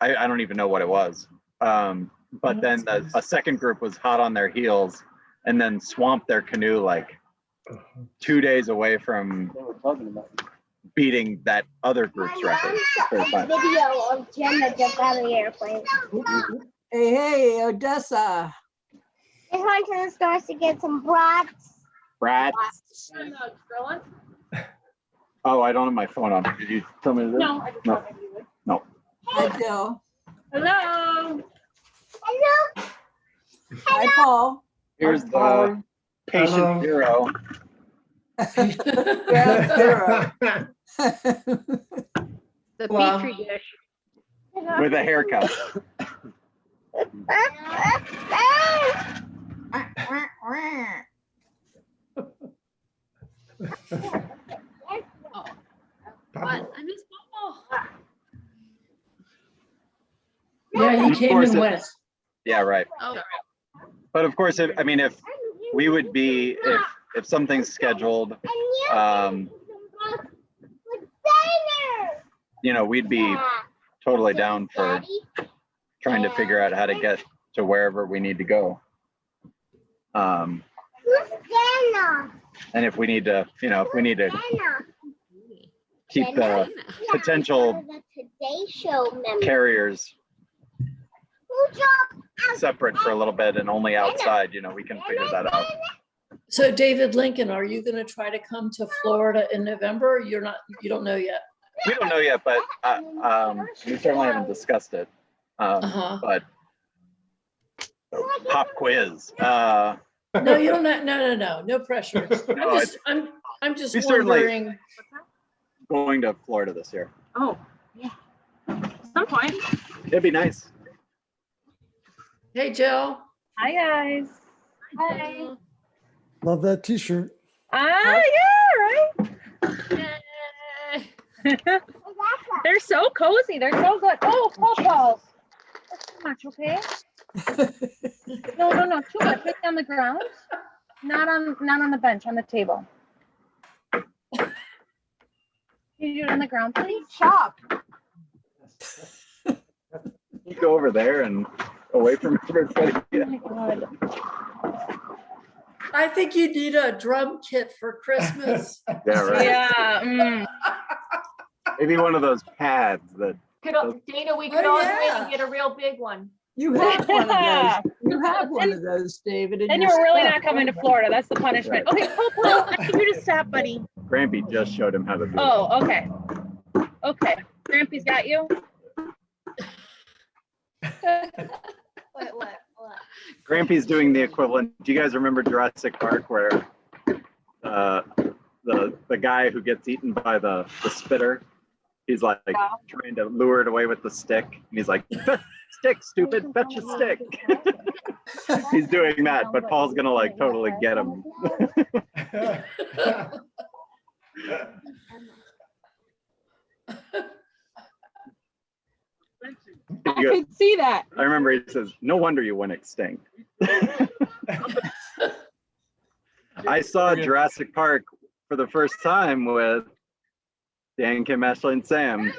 G: I don't even know what it was. But then a second group was hot on their heels and then swamped their canoe like 2 days away from
J: They were talking about it.
G: beating that other group's record.
L: Video of Jenna jump out of the airplane.
C: Hey, Odessa.
L: It's hard to the stores to get some brats.
G: Brats. Oh, I don't have my phone on. Did you tell me to do it?
M: No, I just
G: No.
M: thought maybe you would.
G: No.
C: Hi, Jill.
M: Hello.
L: Hello.
C: Hi, Paul.
G: Here's the
K: Hello.
G: patient zero.
C: Ground zero.
B: The
K: Wow.
B: petri dish.
G: With a haircut.
B: Oh, but I miss Bubble.
D: Yeah, he
G: Of
D: came
G: course
D: and
G: it-
D: went.
G: Yeah, right.
B: Oh,
G: But of course, if we would be, if something's scheduled, we'd be totally down for trying to figure out how to get to wherever we need to go. And if we need to, keep the potential carriers separate for a little bit and only outside, we can figure that out.
D: So David Lincoln, are you going to try to come to Florida in November? You don't know yet.
G: We don't know yet, but we certainly haven't discussed it.
D: Uh-huh.
G: But pop quiz.
D: No, you don't. No pressure.
G: No,
D: I'm just
G: we certainly-
D: wondering.
G: Going to Florida this year.
M: Oh, yeah. Some point.
G: It'd be nice.
D: Hey, Jill.
M: Hi, guys.
I: Hi.
A: Love that t-shirt.
M: Yeah, right? They're so cozy. They're so good. Oh, balls. That's too much, okay? No, too much. Put it on the ground. Not on the bench, on the table. Can you do it on the ground, please?
I: Chop.
G: You go over there and away from everybody.
M: Oh my God.
D: I think you need a drum kit for Christmas.
G: Yeah, right.
M: Yeah.
G: Maybe one of those pads that.
I: Dana, we could
D: Oh,
I: always
D: yeah.
I: maybe get a real big one.
C: You have one of those. You have one of those, David. in
M: Then
C: your
M: you're really
C: stuff.
M: not coming to Florida. That's the punishment. Okay, Popo, I need you to stop, buddy.
G: Grampy just showed him how to do it.
M: Oh, okay. Okay. Grampy's got you.
G: Grampy's doing the equivalent. Do you guys remember Jurassic Park where the guy who gets eaten by the spitter, he's like trying to lure it away with the stick, and he's like, stick, stupid, fetch a stick. He's doing that, but Paul's gonna like totally get him.
M: I could see that.
G: I remember he says, no wonder you went extinct. I saw Jurassic Park for the first time with Dan, Kim, Ashley, and Sam.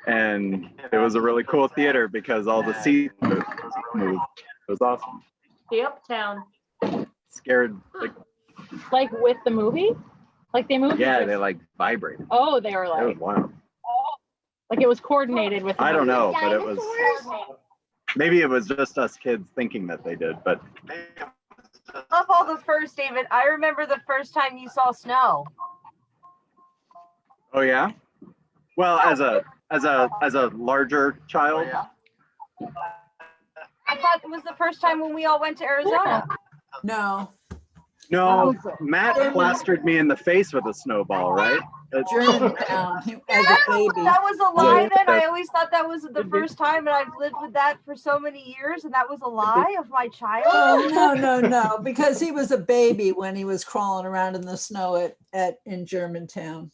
G: And it was a really cool theater because all the seats moved. It was awesome.
M: The Uptown.
G: Scared,
M: Like with the movie? Like they moved?
G: yeah, they like vibrated.
M: Oh, they were
G: It was
M: like,
G: wild.
M: like it was coordinated with the
G: I don't
M: movie.
G: know, but it was, maybe it was just us kids thinking that they did, but
I: Of all the first, David, I remember the first time you saw snow.
G: oh yeah? Well, as a larger child,
I: I thought it was the first time when we all went to Arizona.
C: No,
G: no, Matt plastered me in the face with a snowball, right?
C: Germantown as a baby.
I: That was a lie then?
G: Yeah.
I: I always thought that was the first time, and I've lived with that for so many years, and that was a lie of my child.
C: Oh, no, because he was a baby when he was crawling around in the snow in Germantown.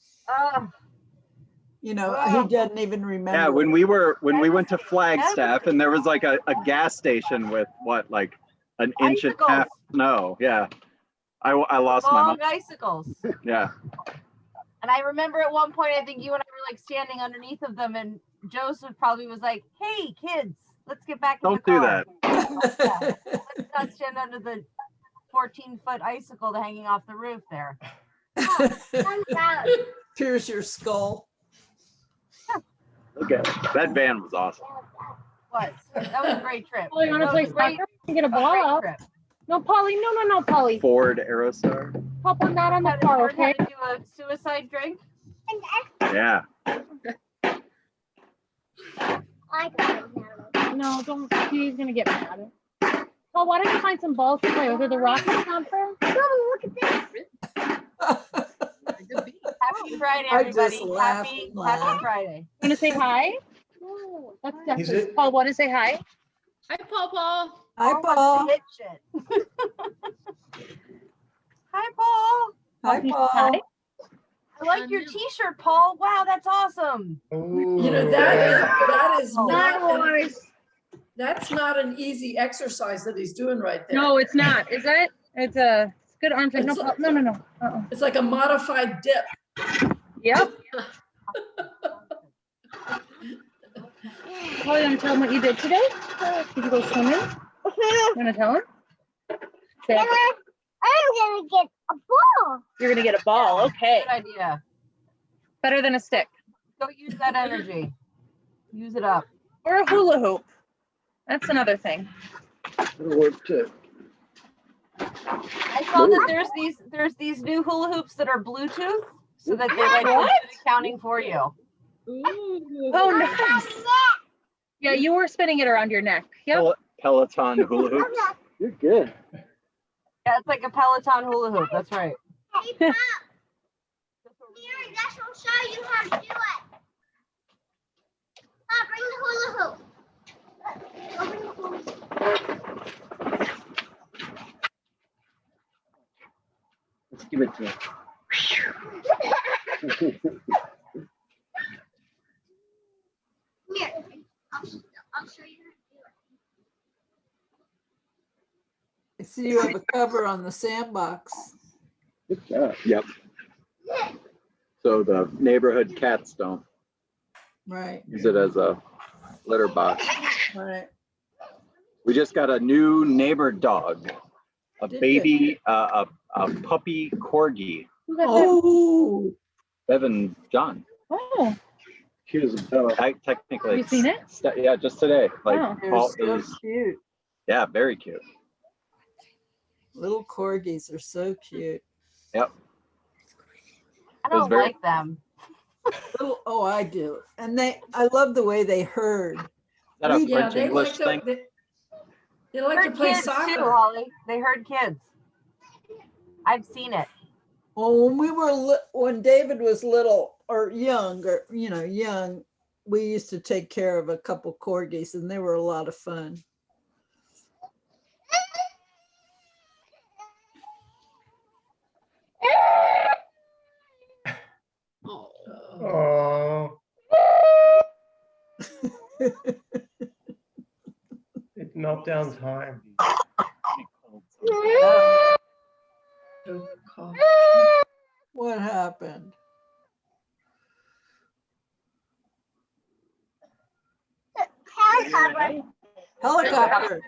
C: You know, he doesn't even remember.
G: Yeah, when we went to Flagstaff and there was like a gas station with what, like an inch and a half snow. Yeah. I lost my
I: Long
G: mind.
I: icicles.
G: Yeah.
I: And I remember at one point, I think you and I were like standing underneath of them, and Joseph probably was like, "Hey, kids, let's get back in
G: Don't
I: the
G: do
I: car.
G: that.
I: Let's not stand under the 14-foot icicle hanging off the roof there."
C: Pierce your skull.
G: Okay. That van was awesome.
I: What? That was a great trip.
M: Oh, you want to
I: That
M: play
I: was a great-
M: soccer? You can get a ball
I: great
M: up.
I: trip.
M: No, Polly. No, Polly.
G: Ford Aerostar.
M: Papa, not on the
I: Had to
M: car,
I: learn how
M: okay?
I: to do a suicide drink.
G: Yeah.
M: No, don't. He's gonna get mad. Paul, why don't you find some balls to play with? Are the Rockets on for?
L: Look at this.
I: Happy Friday,
C: I just
I: everybody.
C: laugh
I: Happy,
C: and laugh.
I: happy Friday.
M: Want to say hi? That's
K: He's
M: definitely,
K: it.
M: Paul, want to say hi?
B: Hi, Paul Paul.
C: Hi,
I: Oh,
C: Paul.
I: let's hit shit. Hi, Paul.
C: Hi,
M: Hi.
C: Paul.
I: I like your T-shirt, Paul. Wow, that's awesome.
D: You know,
K: Ooh,
D: that is
I: Oh.
D: not, that's not an easy exercise that he's doing right there.
M: No, it's not, is it? It's a good arm trick. No,
D: It's like-
M: no, no, no. Uh-uh.
D: It's like a modified dip.
M: Yep. Paul, you want to tell him what you did today? Did you go swimming? You want to tell him? Say it.
L: I'm gonna get a ball.
M: You're gonna get a ball. Okay.
I: Good idea.
M: Better than a stick
I: Go use that energy. Use it up.
M: or a hula hoop. That's another thing.
J: It'll work too.
I: I saw that there's these new hula hoops that are Bluetooth, so that they like do
M: What?
I: the accounting for you.
M: Oh, nice. Yeah, you were spinning it around your neck. Yep.
G: Peloton hula hoops.
J: You're good.
I: Yeah, it's like a Peloton hula hoop. That's right.
L: Hey, Pop. Here, Gus will show you how to do it. Pop, bring the hula hoop. Go bring the hula hoop.
J: Let's give it to him.
L: Here, I'll show you how to do it.
C: I see you have a cover on the sandbox.
J: Good job.
G: Yep. So the neighborhood cats don't
C: Right,
G: use it as a litter box.
C: right.
G: We just got a new neighbor dog, a
C: Did
G: baby, a puppy corgi,
M: Who got that?
C: Oh,
G: Evan John.
M: Oh,
J: Cute as a dog.
G: Technically,
M: Have you seen it?
G: Yeah, just today. Like,
M: Oh.
C: they're
G: Paul
C: so
G: is,
C: cute.
G: yeah, very cute.
C: Little corgis are so cute.
G: Yep.
I: I
G: It was
I: don't
G: very-
I: like them.
C: Little, oh, I do. And I love the way they herd.
G: Is that a
C: We-
G: French
D: they
G: English
D: like
G: thing?
D: they like to
I: Herd
D: play
I: kids too,
D: soccer.
I: Holly. They herd kids. I've seen it.
C: Well, when David was little or young, or, young, we used to take care of a couple corgis and they were a lot of fun.
B: Oh.
K: Oh. It's meltdown time.
C: What happened?
L: Helicopter.
C: Helicopter.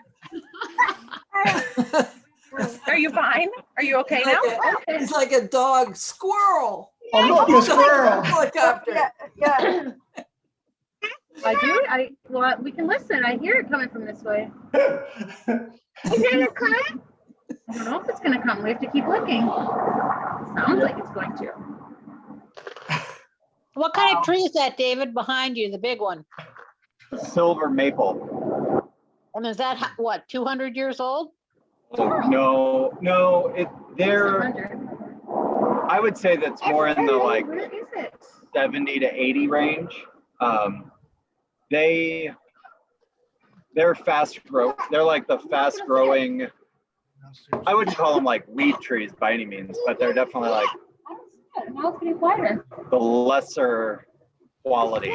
M: are you fine? Are you okay now? Okay.
C: He's like a dog squirrel.
K: Oh, look, the squirrel.
C: Helicopter.
I: Yeah.
M: Well, we can listen. I hear it coming from this way.
L: Is it a car?
M: I don't know if it's gonna come. We have to keep looking. Sounds like it's going to.
N: What kind of tree is that, David, behind you, the big one?
G: Silver maple.
N: And is that, what, 200 years old?
G: No, they're,
M: 100.
G: I would say that's more in the like
M: Where is it?
G: 70 to 80 range. They're they're like the fast growing, I wouldn't call them like weed trees by any means, but they're definitely like
M: I don't see it. Now it's getting quieter.
G: the lesser quality,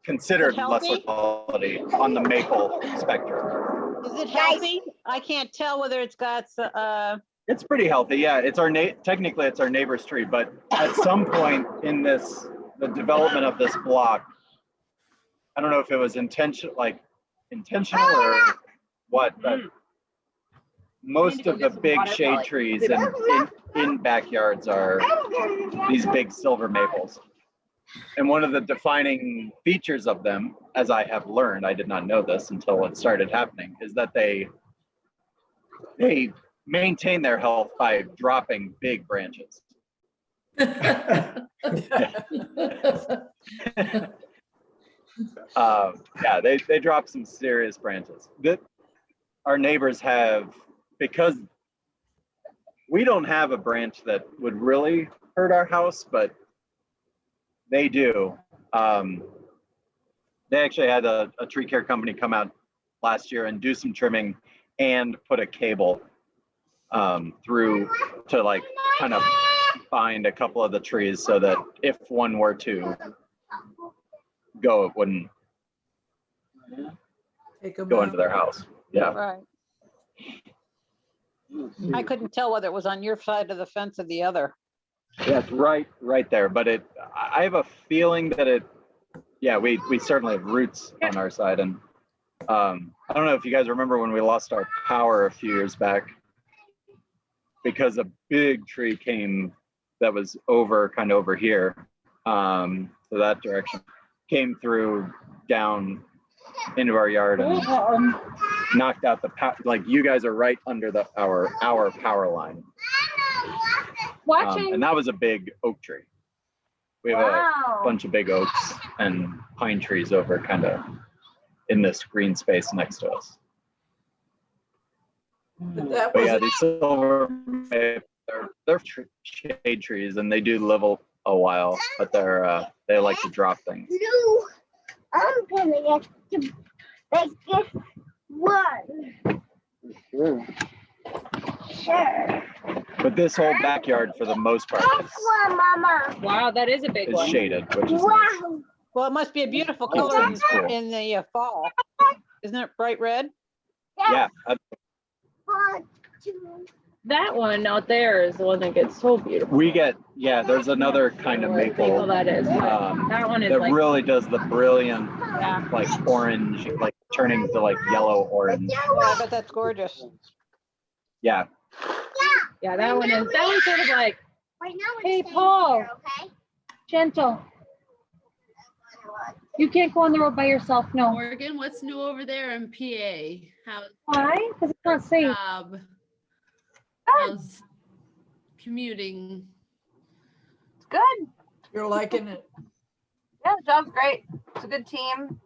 G: considered lesser
N: healthy?
G: quality on the maple spectrum.
N: Is it healthy? I can't tell whether it's got,
G: It's pretty healthy, yeah. It's technically it's our neighbor's tree, but at some point in the development of this block, I don't know if it was intentional or what, but most of the big shade trees in backyards are these big silver maples. And one of the defining features of them, as I have learned, I did not know this until it started happening, is that they maintain their health by dropping big branches. Yeah, they drop some serious branches. Our neighbors have, because we don't have a branch that would really hurt our house, but They do. They actually had a tree care company come out last year and do some trimming and put a cable through to like kind of bind a couple of the trees so that if one were to go, it wouldn't
C: Take 'em
G: go
C: out.
G: into their house. Yeah.
N: Right. I couldn't tell whether it was on your side of the fence or the other.
G: Yeah, it's right there. But I have a feeling that yeah, we certainly have roots on our side. And I don't know if you guys remember when we lost our power a few years back because a big tree came that was kind of over here, so that direction, came through down into our yard and knocked out the power. Like you guys are right under our power line.
M: Watching.
G: And that was a big oak tree. We have a bunch of big oaks and pine trees over kind of in this green space next to us.
C: That
G: But yeah,
C: was,
G: these silver, they're shade trees and they do live a while, but they like to drop things.
L: Blue. I'm gonna get the biggest one. Sure.
G: But this whole backyard, for the most part,
L: This one, Mama.
M: Wow, that is a big
G: is
M: one.
G: shaded, which is nice.
L: Wow.
N: Well, it must be a beautiful
G: Oh,
N: color
G: that's cool.
N: in the fall. Isn't it bright red?
G: Yeah,
L: One, two.
M: That one out there is the one that gets so beautiful.
G: there's another kind of
M: What
G: maple
M: that is. That one is
G: that
M: like,
G: really does the brilliant,
M: yeah.
G: like orange, like turning to like yellow orange.
N: Oh, I bet that's gorgeous.
G: Yeah,
M: Yeah, that one's sort of like
L: Right now it's
M: Hey,
L: staying
M: Paul.
L: here, okay?
M: gentle. You can't go on the road by yourself, no.
B: Morgan, what's new over there in PA?
M: Why? Because it's not safe.
B: How's commuting?
I: It's good.
C: you're liking it.
I: Yeah, the job's great. It's a good team.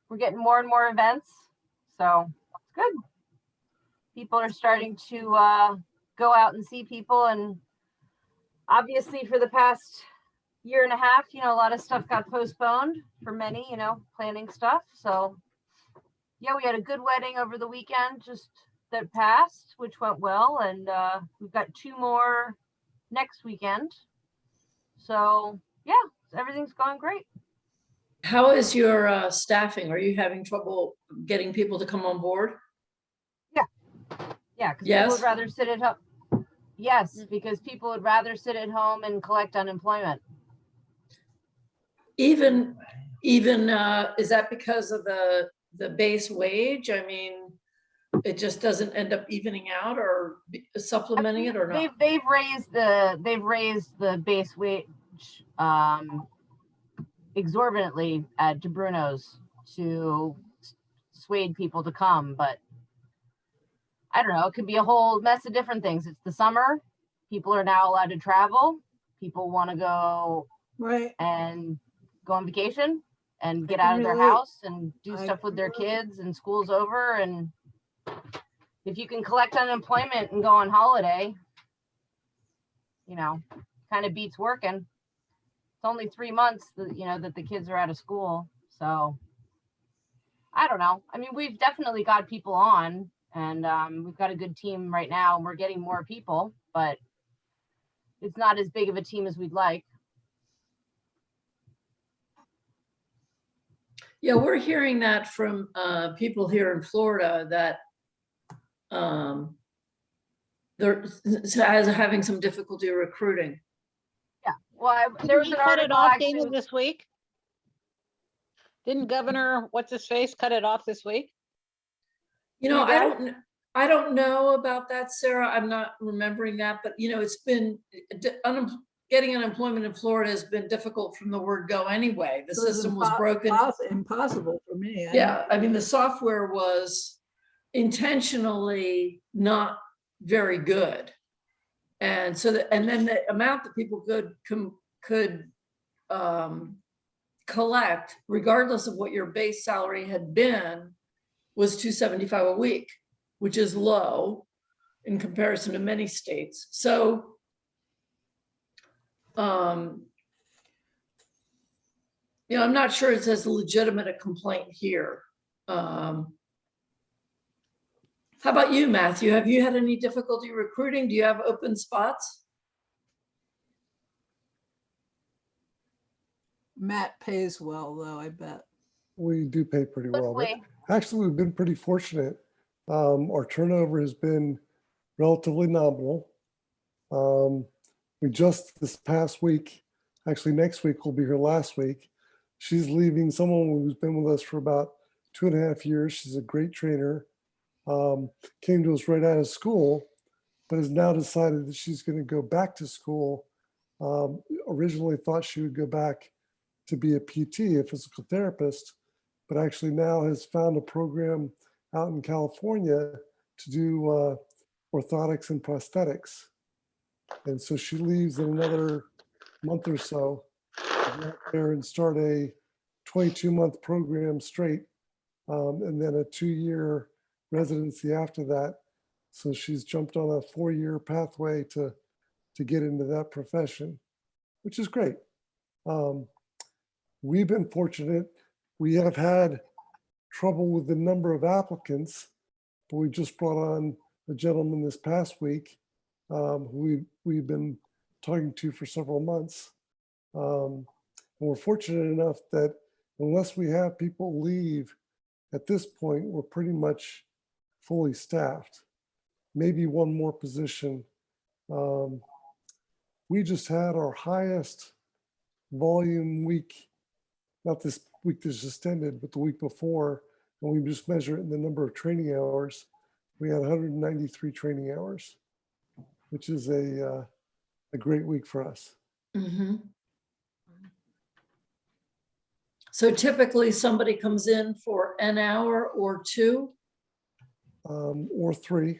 I: We're getting more and more events, so it's good. People are starting to go out and see people, and obviously for the past year and a half, a lot of stuff got postponed for many, planning stuff. So yeah, we had a good wedding over the weekend just that passed, which went well, and we've got 2 more next weekend. So yeah, everything's going great.
D: How is your staffing? Are you having trouble getting people to come on board?
I: Yeah, because people
D: Yes.
I: would rather sit at home. Yes, because people would rather sit at home and collect unemployment.
D: Even is that because of the base wage? I mean, it just doesn't end up evening out or supplementing it or not?
I: They've raised the base wage exorbitantly at DeBruno's to sway people to come, but I don't know, it could be a whole mess of different things. It's the summer, people are now allowed to travel, people want to go
C: Right.
I: and go on vacation and get
C: I can
I: out of their
C: relate.
I: house and do
C: I
I: stuff with
C: can
I: their
C: relate.
I: kids, and school's over, and if you can collect unemployment and go on holiday, kind of beats working. It's only 3 months that that the kids are out of school, so I don't know. I mean, we've definitely got people on, and we've got a good team right now, and we're getting more people, but it's not as big of a team as we'd like.
D: Yeah, we're hearing that from people here in Florida that they're having some difficulty recruiting.
I: Yeah, well, there was
N: Didn't
I: an
N: he cut it
I: article
N: off,
I: actually.
N: David, this week? Didn't Governor, what's his face, cut it off this week?
D: I don't know about that, Sarah. I'm not remembering that, but it's been getting unemployment in Florida has been difficult from the word go anyway. The
C: So it's
D: system was broken.
C: Impossible for me.
D: Yeah, I mean, the software was intentionally not very good. And so and then the amount that people could collect, regardless of what your base salary had been, was $275 a week, which is low in comparison to many states. So You know, I'm not sure it's as legitimate a complaint here. How about you, Matthew? Have you had any difficulty recruiting? Do you have open spots?
C: Matt pays well, though, I bet.
A: We do pay pretty well, but
I: Quickly.
A: actually we've been pretty fortunate. Our turnover has been relatively nominal. We just this past week, actually next week will be her last week. She's leaving someone who's been with us for about 2.5 years. She's a great trainer. Came to us right out of school, but has now decided that she's going to go back to school. Originally thought she would go back to be a PT, a physical therapist, but actually now has found a program out in California to do orthotics and prosthetics. And so she leaves in another month or so to go out there and start a 22-month program straight, and then a 2-year residency after that. So she's jumped on a 4-year pathway to get into that profession, which is great. We've been fortunate. We have had trouble with the number of applicants, but we just brought on a gentleman this past week who we've been talking to for several months. And we're fortunate enough that unless we have people leave at this point, we're pretty much fully staffed. Maybe one more position. We just had our highest volume week, not this week that just ended, but the week before, and we just measure it in the number of training hours. We had 193 training hours, which is a great week for us.
D: Mhm. So typically somebody comes in for an hour or two.
A: Or 3.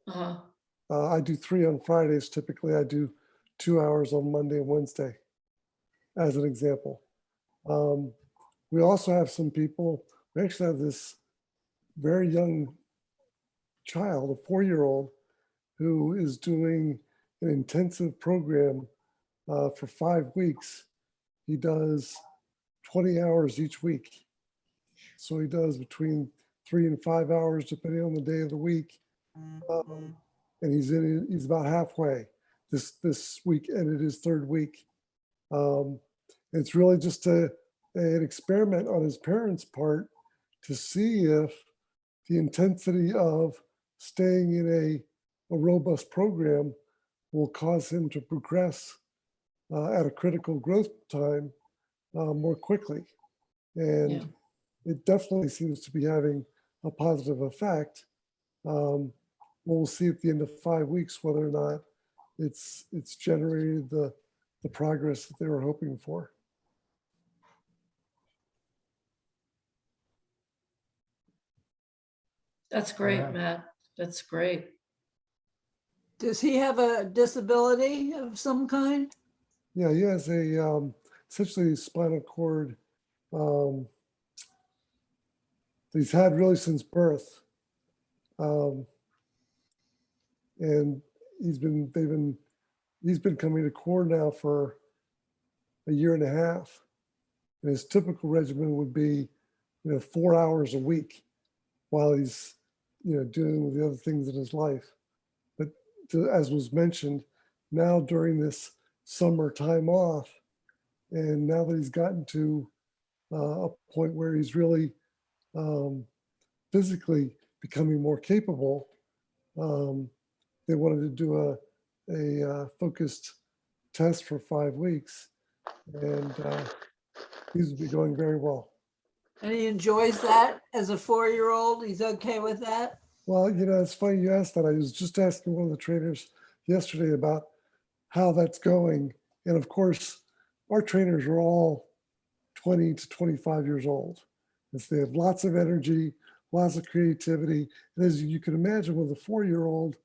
D: Uh,
A: I do 3 on Fridays. Typically, I do 2 hours on Monday and Wednesday, as an example. We also have some people, we actually have this very young child, a 4-year-old, who is doing an intensive program for 5 weeks. He does 20 hours each week. So he does between 3 and 5 hours, depending on the day of the week. And he's about halfway. This week ended his 3rd week. It's really just an experiment on his parents' part to see if the intensity of staying in a robust program will cause him to progress at a critical growth time more quickly. And
D: Yeah.
A: it definitely seems to be having a positive effect. We'll see at the end of 5 weeks whether or not it's generated the progress that they were hoping for.
D: That's great,
H: Yeah.
D: Matt. That's great.
C: Does he have a disability of some kind?
A: Yeah, he has a essentially spinal cord that he's had really since birth, and he's been coming to core now for a 1.5 years. And his typical regimen would be, 4 hours a week while he's, doing the other things in his life. But as was mentioned, now during this summer time off, and now that he's gotten to a point where he's really physically becoming more capable, they wanted to do a focused test for 5 weeks, and seems to be going very well.
C: And he enjoys that as a 4-year-old? He's okay with that?
A: Well, it's funny you asked that. I was just asking one of the trainers yesterday about how that's going. And of course, our trainers are all 20 to 25 years old. And so they have lots of energy, lots of creativity. And as you can imagine, with a 4-year-old,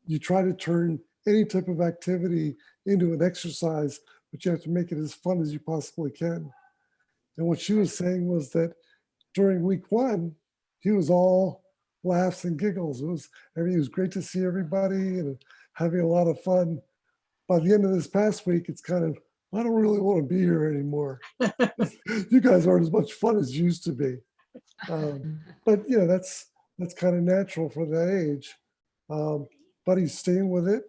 A: you try to turn any type of activity into an exercise, but you have to make it as fun as you possibly can. And what she was saying was that during week 1, he was all laughs and giggles. It was great to see everybody and having a lot of fun. by the end of this past week, it's kind of, I don't really want to be here anymore. You guys aren't as much fun as you used to be. But you know, that's kind of natural for that age. But he's staying with it,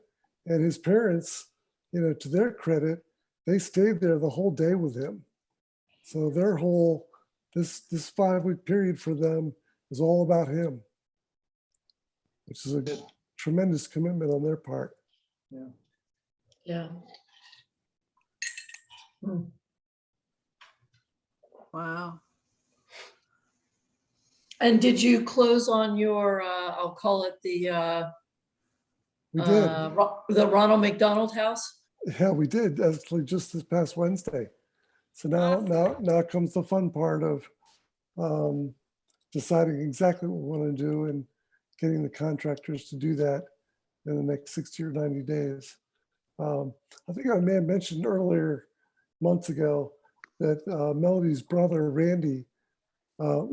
A: and his parents, you know, to their credit, they stayed there the whole day with him. So their whole this 5-week period for them is all about him, which is a tremendous commitment on their part.
D: Yeah. Hmm.
C: Wow.
D: And did you close on your, I'll call it
A: We did.
D: the Ronald McDonald House?
A: Yeah, we did actually just this past Wednesday. So now comes the fun part of deciding exactly what we want to do and getting the contractors to do that in the next 60 or 90 days. I think I may have mentioned earlier, months ago, that Melody's brother, Randy,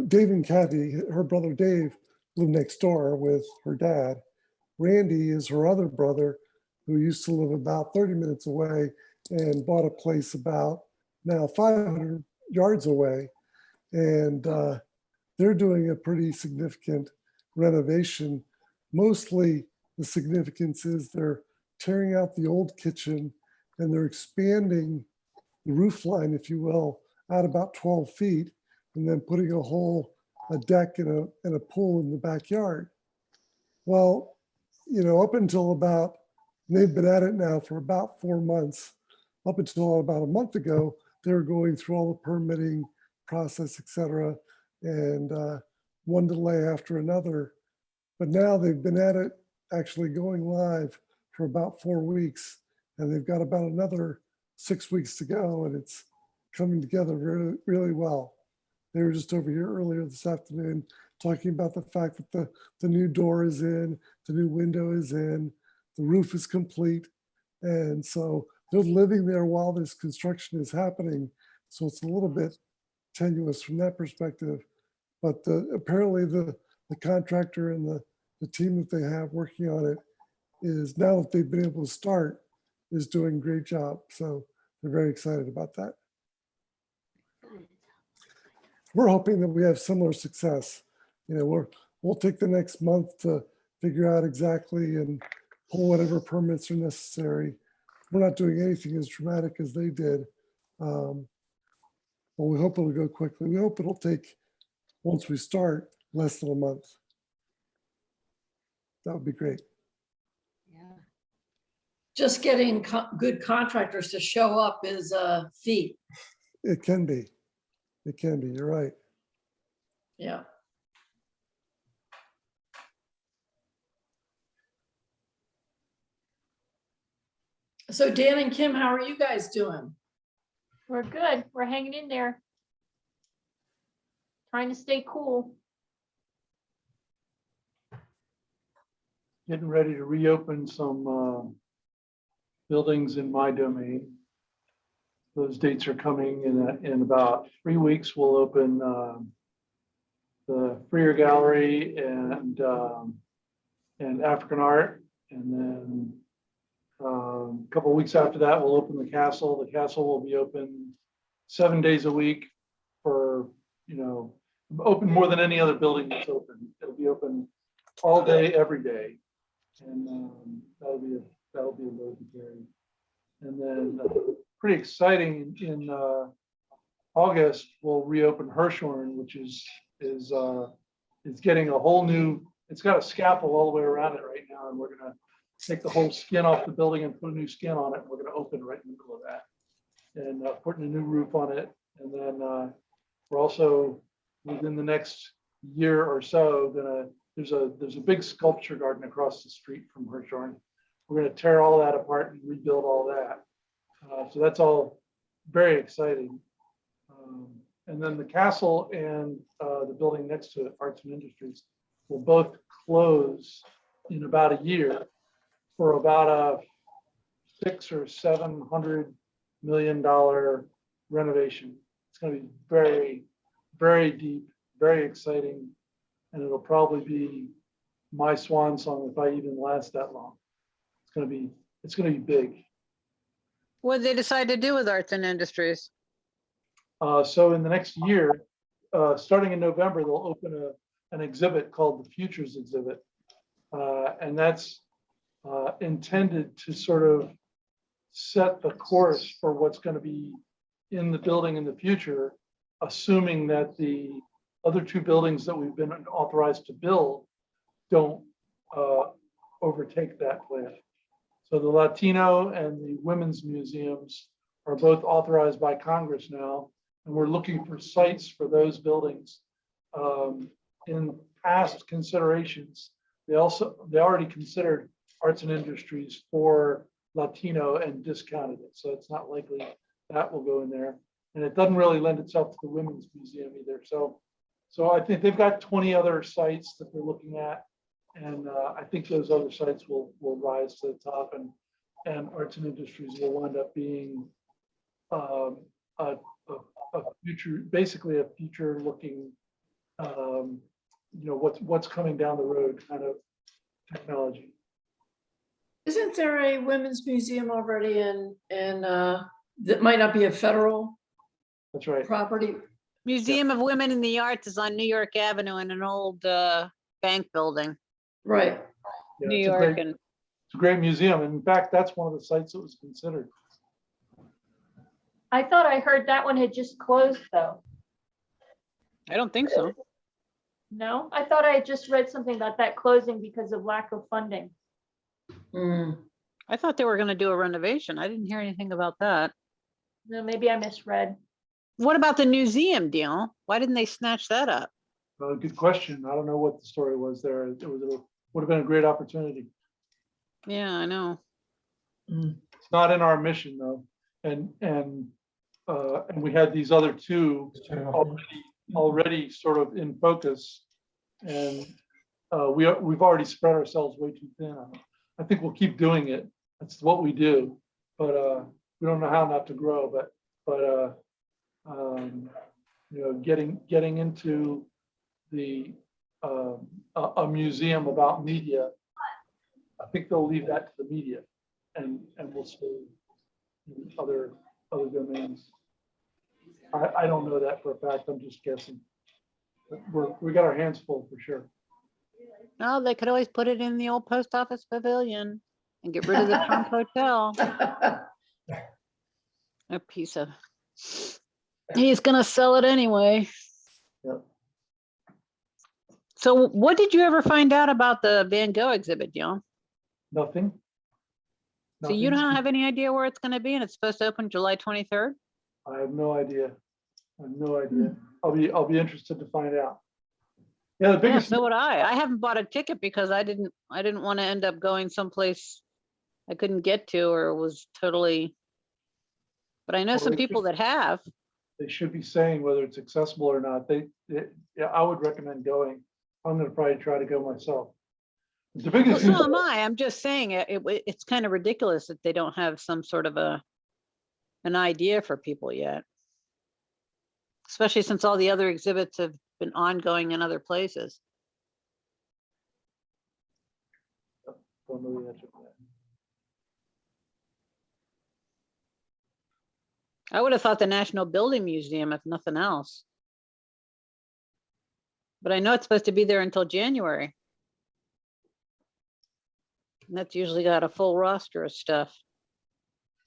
A: Dave and Kathy, her brother Dave, lived next door with her dad. Randy is her other brother who used to live about 30 minutes away and bought a place about now 500 yards away. And they're doing a pretty significant renovation. Mostly the significance is they're tearing out the old kitchen and they're expanding the roof line, if you will, out about 12 feet and then putting a deck and a pool in the backyard. Well, you know, up until about, they've been at it now for about 4 months. Up until about a month ago, they were going through all the permitting process, et cetera, and one delay after another. But now they've been at it actually going live for about 4 weeks, and they've got about another 6 weeks to go, and it's coming together really, really well. They were just over here earlier this afternoon talking about the fact that the new door is in, the new window is in, the roof is complete. And so they're living there while this construction is happening. So it's a little bit tenuous from that perspective. But apparently the contractor and the team that they have working on it is, now that they've been able to start, is doing a great job. So they're very excited about that. We're hoping that we have similar success. You know, we'll take the next month to figure out exactly and pull whatever permits are necessary. We're not doing anything as dramatic as they did. But we hope it'll go quickly. We hope it'll take, once we start, less than a month. That would be great.
D: Just getting good contractors to show up is a feat.
A: It can be. It can be. You're right.
D: Yeah. So Dan and Kim, how are you guys doing?
M: We're good. We're hanging in there. Trying to stay cool.
F: Getting ready to reopen some buildings in my domain. Those dates are coming in about 3 weeks. We'll open the Freer Gallery and African Art, and then a couple of weeks after that, we'll open the castle. The castle will be open 7 days a week for, you know, open more than any other building that's open. It'll be open all day, every day, and that'll be a load to carry. And then pretty exciting, in August, we'll reopen Hirshhorn, which is getting a whole new, it's got a scaffold all the way around it right now, and we're gonna take the whole skin off the building and put a new skin on it, and we're gonna open right in the middle of that, and putting a new roof on it. And then we're also, within the next year or so, there's a big sculpture garden across the street from Hirshhorn. We're gonna tear all that apart and rebuild all that. So that's all very exciting. And then the castle and the building next to it, Arts and Industries, will both close in about a year for about a $600 or $700 million renovation. It's going to be very, very deep, very exciting, and it'll probably be my swan song if I even last that long. It's going to be big.
N: What did they decide to do with Arts and Industries?
F: So in the next year, starting in November, they'll open an exhibit called the Futures Exhibit. And that's intended to sort of set the course for what's going to be in the building in the future, assuming that the other two buildings that we've been authorized to build don't overtake that plan. So the Latino and the Women's Museums are both authorized by Congress now, and we're looking for sites for those buildings. In past considerations, they already considered Arts and Industries for Latino and discounted it. So it's not likely that will go in there. And it doesn't really lend itself to the Women's Museum either. So I think they've got 20 other sites that they're looking at. And I think those other sites will rise to the top, and Arts and Industries will wind up being a future, basically a future looking, what's coming down the road kind of technology.
D: Isn't there a women's museum already in that might not be a federal
F: That's right.
D: property?
N: Museum of Women in the Arts is on New York Avenue in an old bank building,
D: Right.
F: Yeah,
N: New
F: it's a
N: York.
F: great-
N: And
F: It's a great museum. In fact, that's one of the sites that was considered.
M: I thought I heard that one had just closed though.
N: I don't think so.
M: No, I thought I had just read something about that closing because of lack of funding.
N: I thought they were going to do a renovation. I didn't hear anything about that.
M: No, maybe I misread.
N: What about the museum deal? Why didn't they snatch that up?
F: Good question. I don't know what the story was there. Would have been a great opportunity.
N: Yeah, I know.
F: It's not in our mission though. And we had these other two already sort of in focus. And we've already spread ourselves way too thin. I think we'll keep doing it. That's what we do. But we don't know how not to grow. But getting into the a museum about media, I think they'll leave that to the media, and we'll see other domains. I don't know that for a fact. I'm just guessing. But we got our hands full for sure.
N: No, they could always put it in the old post office pavilion and get rid of the Trump Hotel. A piece of. He's gonna sell it anyway.
F: Yep.
N: So what did you ever find out about the Van Gogh exhibit, Dion?
F: Nothing.
N: So you don't have any idea where it's gonna be, and it's supposed to open July 23rd?
F: I have no idea. I'll be interested to find out. Yeah, the
N: Yeah,
F: biggest.
N: so would I. I haven't bought a ticket because I didn't want to end up going someplace I couldn't get to or was totally. But I know
F: Well,
N: some
F: they
N: people that have.
F: They should be saying whether it's accessible or not. Yeah, I would recommend going. I'm going to probably try to go myself. The
N: Well,
F: biggest.
N: so am I. I'm just saying it's kind of ridiculous that they don't have some sort of an idea for people yet. Especially since all the other exhibits have been ongoing in other places.
F: Don't know the answer to that.
N: I would have thought the National Building Museum, if nothing else. But I know it's supposed to be there until January. And that's usually got a full roster of stuff.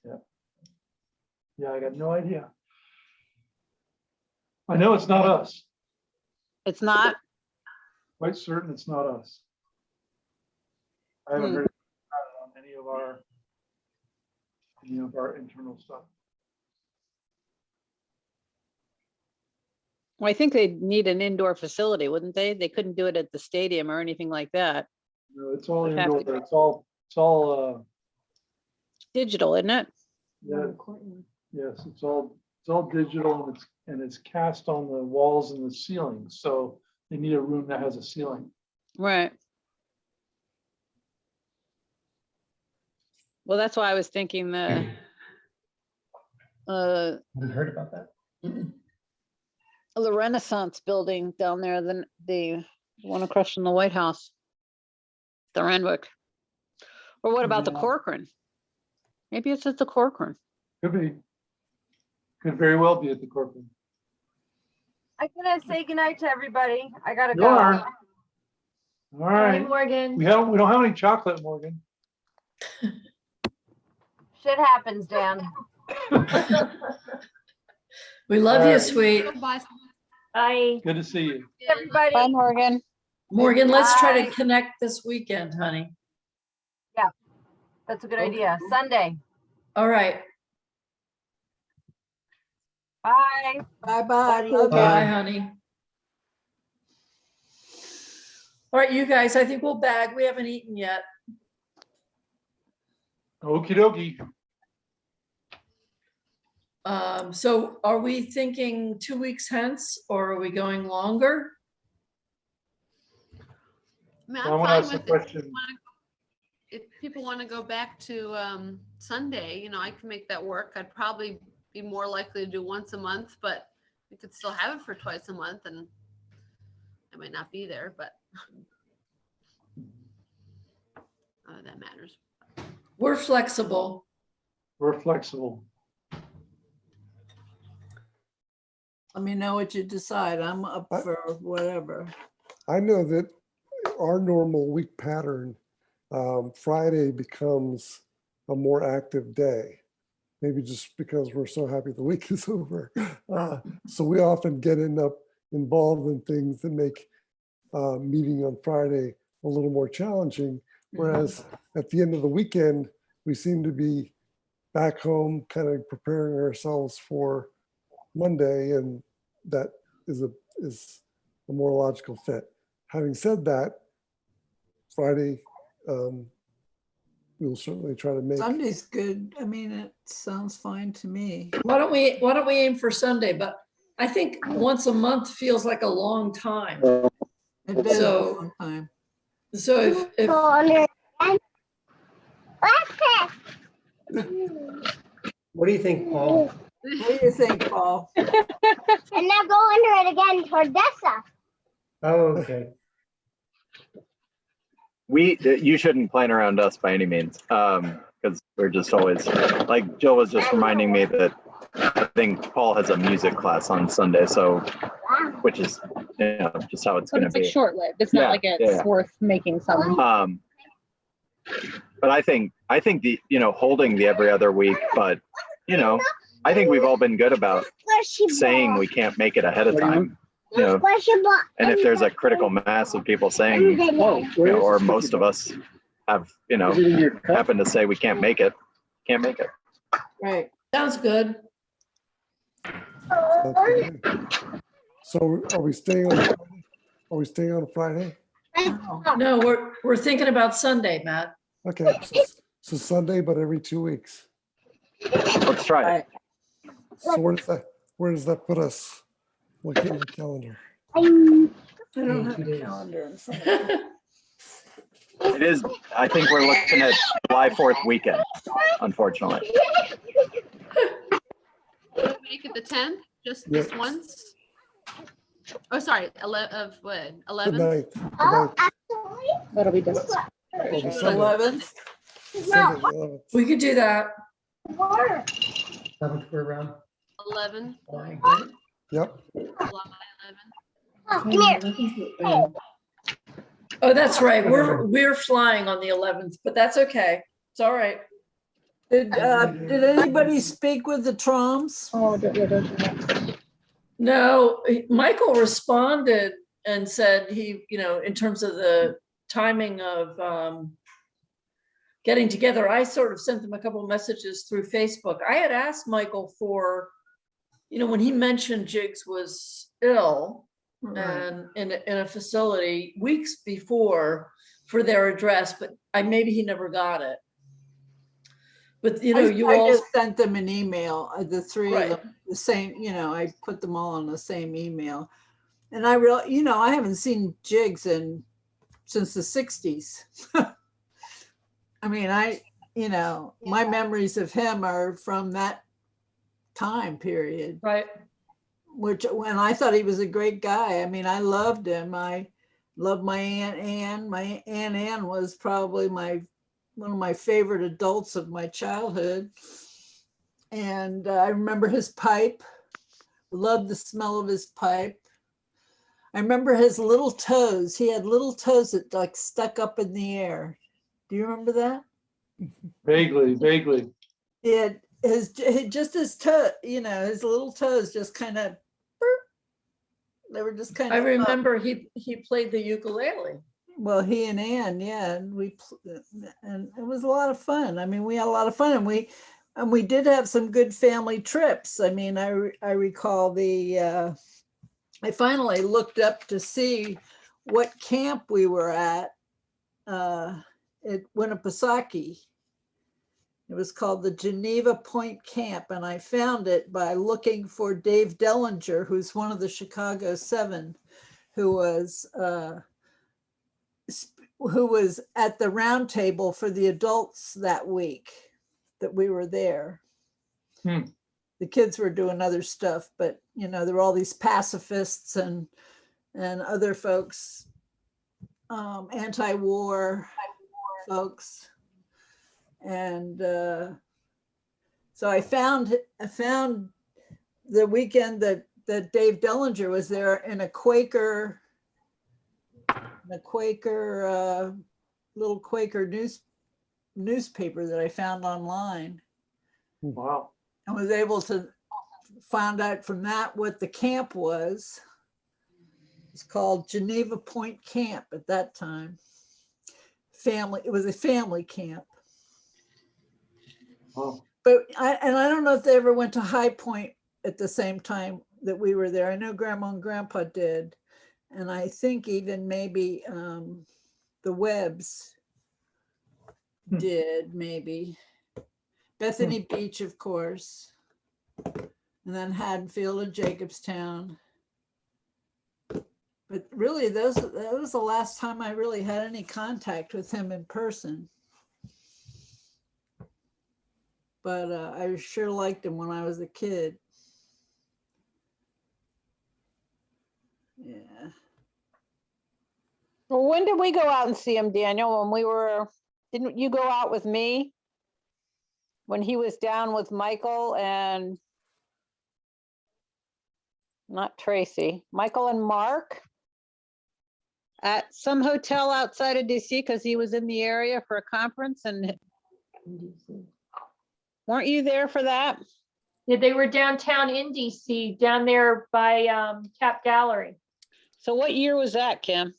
F: Yeah, I got no idea. I know it's not us.
N: It's not?
F: Quite certain it's not us. I haven't heard about it on any of our internal stuff.
N: Well, I think they'd need an indoor facility, wouldn't they? They couldn't do it at the stadium or anything like that.
F: No, it's all
N: Would have to-
F: indoor. It's all
N: Digital, isn't it?
F: yeah, yes, it's all digital, and it's cast on the walls and the ceiling. So they need a room that has a ceiling.
N: Right. Well, that's why I was thinking the
K: Haven't heard about that.
N: the Renaissance building down there, the one across from the White House, the Renwick. Or what about the
F: Yeah.
N: Corcoran? Maybe it's at the Corcoran.
F: Could be. Could very well be at the Corcoran.
I: I'm gonna say goodnight to everybody. I gotta
F: You
I: go.
F: are. All
M: Bye,
F: right.
M: Morgan.
F: We don't have any chocolate, Morgan.
I: Shit happens, Dan.
D: We love
F: All
D: you,
F: right.
D: sweet.
B: Bye.
M: Bye.
F: Good to see you.
I: Everybody.
E: Bye, Morgan.
D: Morgan, let's try to
I: Bye.
D: connect this weekend, honey.
I: That's a good
D: Okay.
I: idea. Sunday.
D: All right.
I: Bye.
C: Bye-bye.
E: you.
C: Love
D: Bye,
C: you.
D: honey. All right, you guys, I think we'll bag. We haven't eaten yet.
F: Okie dokie.
D: So are we thinking 2 weeks hence, or are we going longer?
B: I mean,
F: I
B: I'm
F: want to
B: fine
F: ask a
B: with it.
F: question.
B: If people want to go back to Sunday, I can make that work. I'd probably be more likely to do once a month, but we could still have it for twice a month, and I might not be there, but that matters.
D: We're flexible.
F: We're flexible.
C: Let me know what you decide. I'm up for whatever.
A: I know that our normal week pattern, Friday becomes a more active day. Maybe just because we're so happy the week is over. So we often end up involved in things that make meeting on Friday a little more challenging. Whereas at the end of the weekend, we seem to be back home, kind of preparing ourselves for Monday, and that is a more logical fit. Having said that, Friday, we'll certainly try to make.
C: Sunday's good. I mean, it sounds fine to me.
D: Why don't we aim for Sunday? But I think once a month feels like a long time.
C: It is a
D: So-
C: long time.
D: So if
L: Go under again.
K: What do you think, Paul?
C: What do you think, Paul?
L: And now go under it again for Dessa.
K: Oh, okay.
G: You shouldn't plan around us by any means, because we're just always, like Jill was just reminding me that I think Paul has a music class on Sunday, so, which is, just how it's
M: But
G: gonna
M: it's like
G: be.
M: short-lived. It's
G: Yeah,
M: not like it's
G: yeah.
M: worth making some.
G: But I think the, holding the every other week, but, I think we've all been good about saying we can't make it ahead of time, and if there's a critical mass of people saying, or most of us have, happen to say we can't make it.
C: Right.
D: sounds good.
A: So are we staying on Friday? Are we staying on Friday?
D: No, we're thinking about Sunday, Matt.
A: Okay, so Sunday, but every 2 weeks.
G: Let's try it.
C: Right.
A: So where does that put us? Looking at the calendar.
C: I don't have a calendar in front of me.
G: It is, I think we're looking at July 4th weekend, unfortunately.
B: Make it the 10th, just this
A: Yeah.
B: once. Oh, sorry, 11.
A: The
B: 11th.
A: 9th. The
L: Oh,
A: 9th.
L: actually,
M: That'll be just.
A: Oh, the Sunday.
C: 11th.
A: Sunday, the 11th.
D: We could do that.
L: work.
K: Seventh we're around.
B: 11.
A: Yep.
B: July 11.
L: Oh, come here. Hey,
D: Oh, that's right. We're flying on the 11th, but that's okay. It's all right.
C: Did anybody speak with the Troms?
M: Oh, yeah.
D: No, Michael responded and said he, in terms of the timing of getting together, I sort of sent them a couple of messages through Facebook. I had asked Michael for, when he mentioned Jigs was ill and in a facility weeks before for their address, but maybe he never got it. But you
C: I
D: all,
C: just sent them an email, the three
D: Right.
C: of them, the same, I put them all on the same email. And I I haven't seen Jigs since the 60s. I mean, my memories of him are from that time period,
D: right.
C: when I thought he was a great guy. I mean, I loved him. I loved my Aunt Ann. My Aunt Ann was probably one of my favorite adults of my childhood. And I remember his pipe, loved the smell of his pipe. I remember his little toes. He had little toes that like stuck up in the air. Do you remember that?
F: Vaguely, vaguely.
C: He had just his toe, you know, his little toes just kind of, they were just kind
D: I
C: of.
D: remember he played the ukulele.
C: Well, he and Ann, yeah, and it was a lot of fun. I mean, we had a lot of fun, and we did have some good family trips. I mean, I recall I finally looked up to see what camp we were at Winnipesaukee. It was called the Geneva Point Camp, and I found it by looking for Dave Dellinger, who's one of the Chicago Seven, who was at the round table for the adults that week that we were there. The kids were doing other stuff, but you know, there were all these pacifists and other folks, anti-war folks. And so I found the weekend that Dave Dellinger was there in a Quaker little Quaker newspaper that I found online.
F: Wow.
C: And was able to find out from that what the camp was. It's called Geneva Point Camp at that time. It was a family camp.
F: Wow.
C: But I don't know if they ever went to High Point at the same time that we were there. I know Grandma and Grandpa did. And I think even maybe the Webbs did, maybe. Bethany Beach, of course. And then Haddonfield and Jacobstown. But really, that was the last time I really had any contact with him in person. But I sure liked him when I was a kid. Yeah.
E: Well, when did we go out and see him, Daniel? Didn't you go out with me? When he was down with Michael and not Tracy, Michael and Mark at some hotel outside of DC because he was in the area for a conference. And weren't you there for that?
M: Yeah, they were downtown in DC, down there by Cap Gallery.
E: So what year was that, Kim?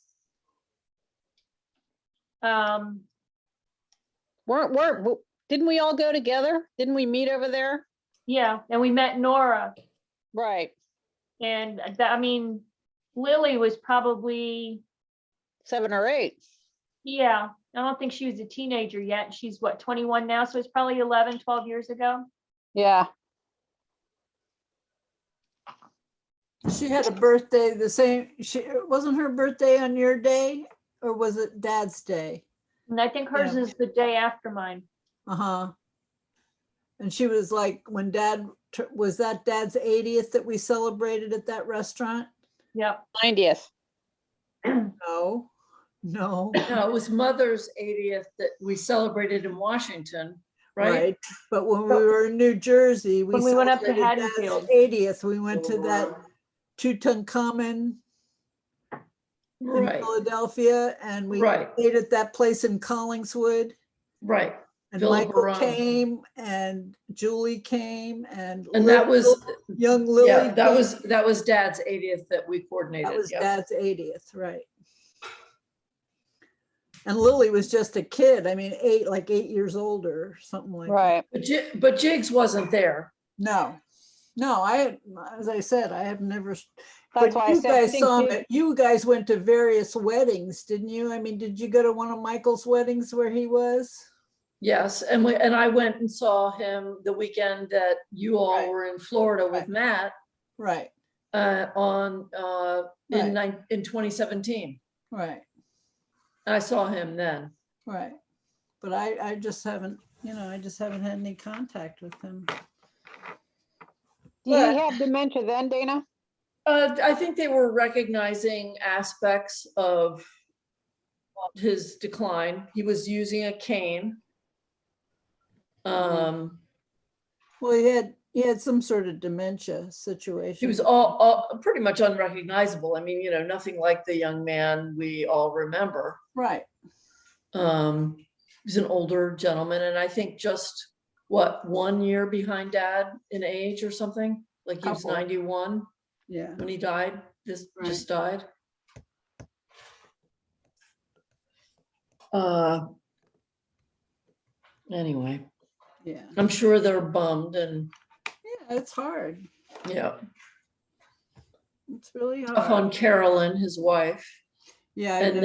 E: Didn't we all go together? Didn't we meet over there?
M: Yeah, and we met Nora.
E: Right.
M: And I mean, Lily was probably
E: 7 or 8.
M: Yeah, I don't think she was a teenager yet. She's what, 21 now? So it's probably 11, 12 years ago.
E: Yeah.
C: She had a birthday the same, wasn't her birthday on your day, or was it Dad's day?
M: And I think hers is the day after mine.
C: Uh-huh. And she was like, when was that Dad's 80th that we celebrated at that restaurant?
M: Yep.
E: 90th.
C: No.
D: No, it was Mother's 80th that we celebrated in Washington, right?
C: But when we were in New Jersey,
M: when we went up to
C: celebrated Dad's
M: Haddonfield.
C: 80th, we went to that Tutankhamun in Philadelphia, and we stayed at that place in Collingswood.
D: Right.
C: And
D: Villa
C: Michael
D: Verona.
C: came, and Julie came, and
D: that was
C: young Lily.
D: Yeah, that was Dad's 80th that we coordinated.
C: That was Dad's 80th, right? And Lily was just a kid. I mean, 8 years older, or something like
E: right.
C: that.
D: But Jigs wasn't there.
C: No, as I said, I have never.
E: That's why I
C: you
E: said,
C: guys saw him. You guys went to various weddings, didn't you? I mean, did you go to one of Michael's weddings where he was?
D: Yes, and I went and saw him the weekend that you all were in Florida with Matt.
C: Right.
D: In 2017.
C: Right.
D: I saw him then.
C: Right. But I just haven't, I just haven't had any contact with him.
E: Do you have dementia then, Dana?
D: I think they were recognizing aspects of his decline. He was using a cane.
C: Well, he had some sort of dementia situation.
D: He was all pretty much unrecognizable. I mean, nothing like the young man we all remember.
C: Right.
D: He's an older gentleman, and I think just what, 1 year behind Dad in age or something? Like he was
C: Couple.
D: 91
C: Yeah.
D: when he died. Just died. Anyway,
C: Yeah.
D: I'm sure they're bummed, and
C: Yeah, it's hard.
D: yeah,
C: It's really
D: tough
C: hard.
D: on Carolyn, his wife,
C: Yeah. I
D: and
C: know.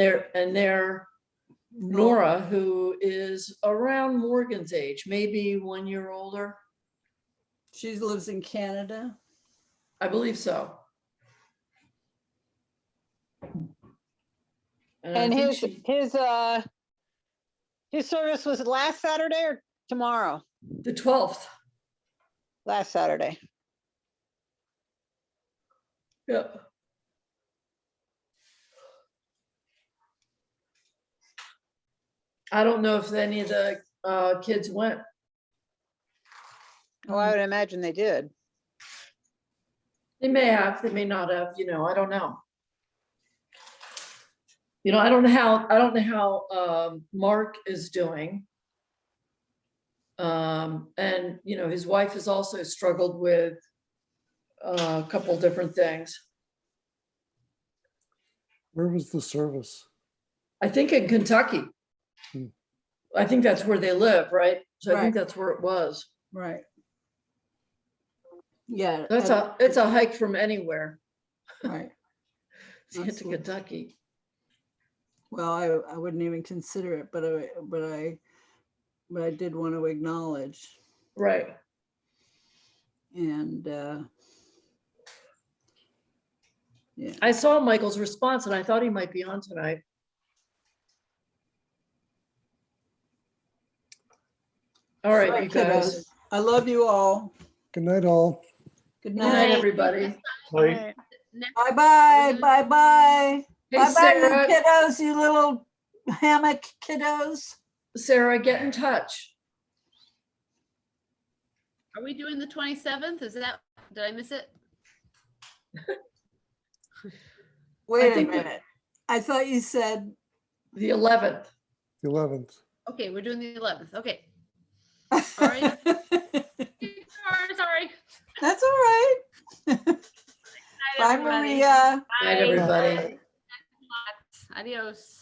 D: their Nora, who is around Morgan's age, maybe 1 year older.
C: She lives in Canada.
D: I believe so.
N: And
D: I think
N: his service was last Saturday or tomorrow?
D: the 12th.
N: Last Saturday.
D: Yeah. I don't know if any of the kids went.
N: Oh, I would imagine they did.
D: They may have, they may not have, I don't know. I don't know how Mark is doing. And his wife has also struggled with a couple different things.
A: Where was the service?
D: I think in Kentucky.
A: Hmm.
D: I think that's where they live, right? So I
C: Right.
D: think that's where it was.
C: Right. Yeah.
D: It's a hike from anywhere
C: Right.
D: to get to
C: Absolutely.
D: Kentucky.
C: Well, I wouldn't even consider it, but I did want to acknowledge.
D: Right.
C: And yeah.
D: I saw Michael's response and I thought he might be on tonight. All right, you guys.
C: Kiddos, I love you all.
A: Good night, all.
C: Good
D: Good night,
C: night.
D: everybody.
F: Like,
C: Bye bye. Bye bye.
D: Hey,
C: Bye bye,
D: Sarah.
C: you kiddos, you little hammock kiddos.
D: Sarah, get in touch.
B: Are we doing the 27th? Did I miss it?
C: Wait a
D: think we-
C: minute. I thought you said
D: The 11th.
A: The 11th.
B: Okay, we're doing the 11th. Okay. Sorry. Sorry.
C: that's all right.
B: Night,
C: Bye,
B: everybody.
C: Maria.
D: Night, everybody.
B: Adios.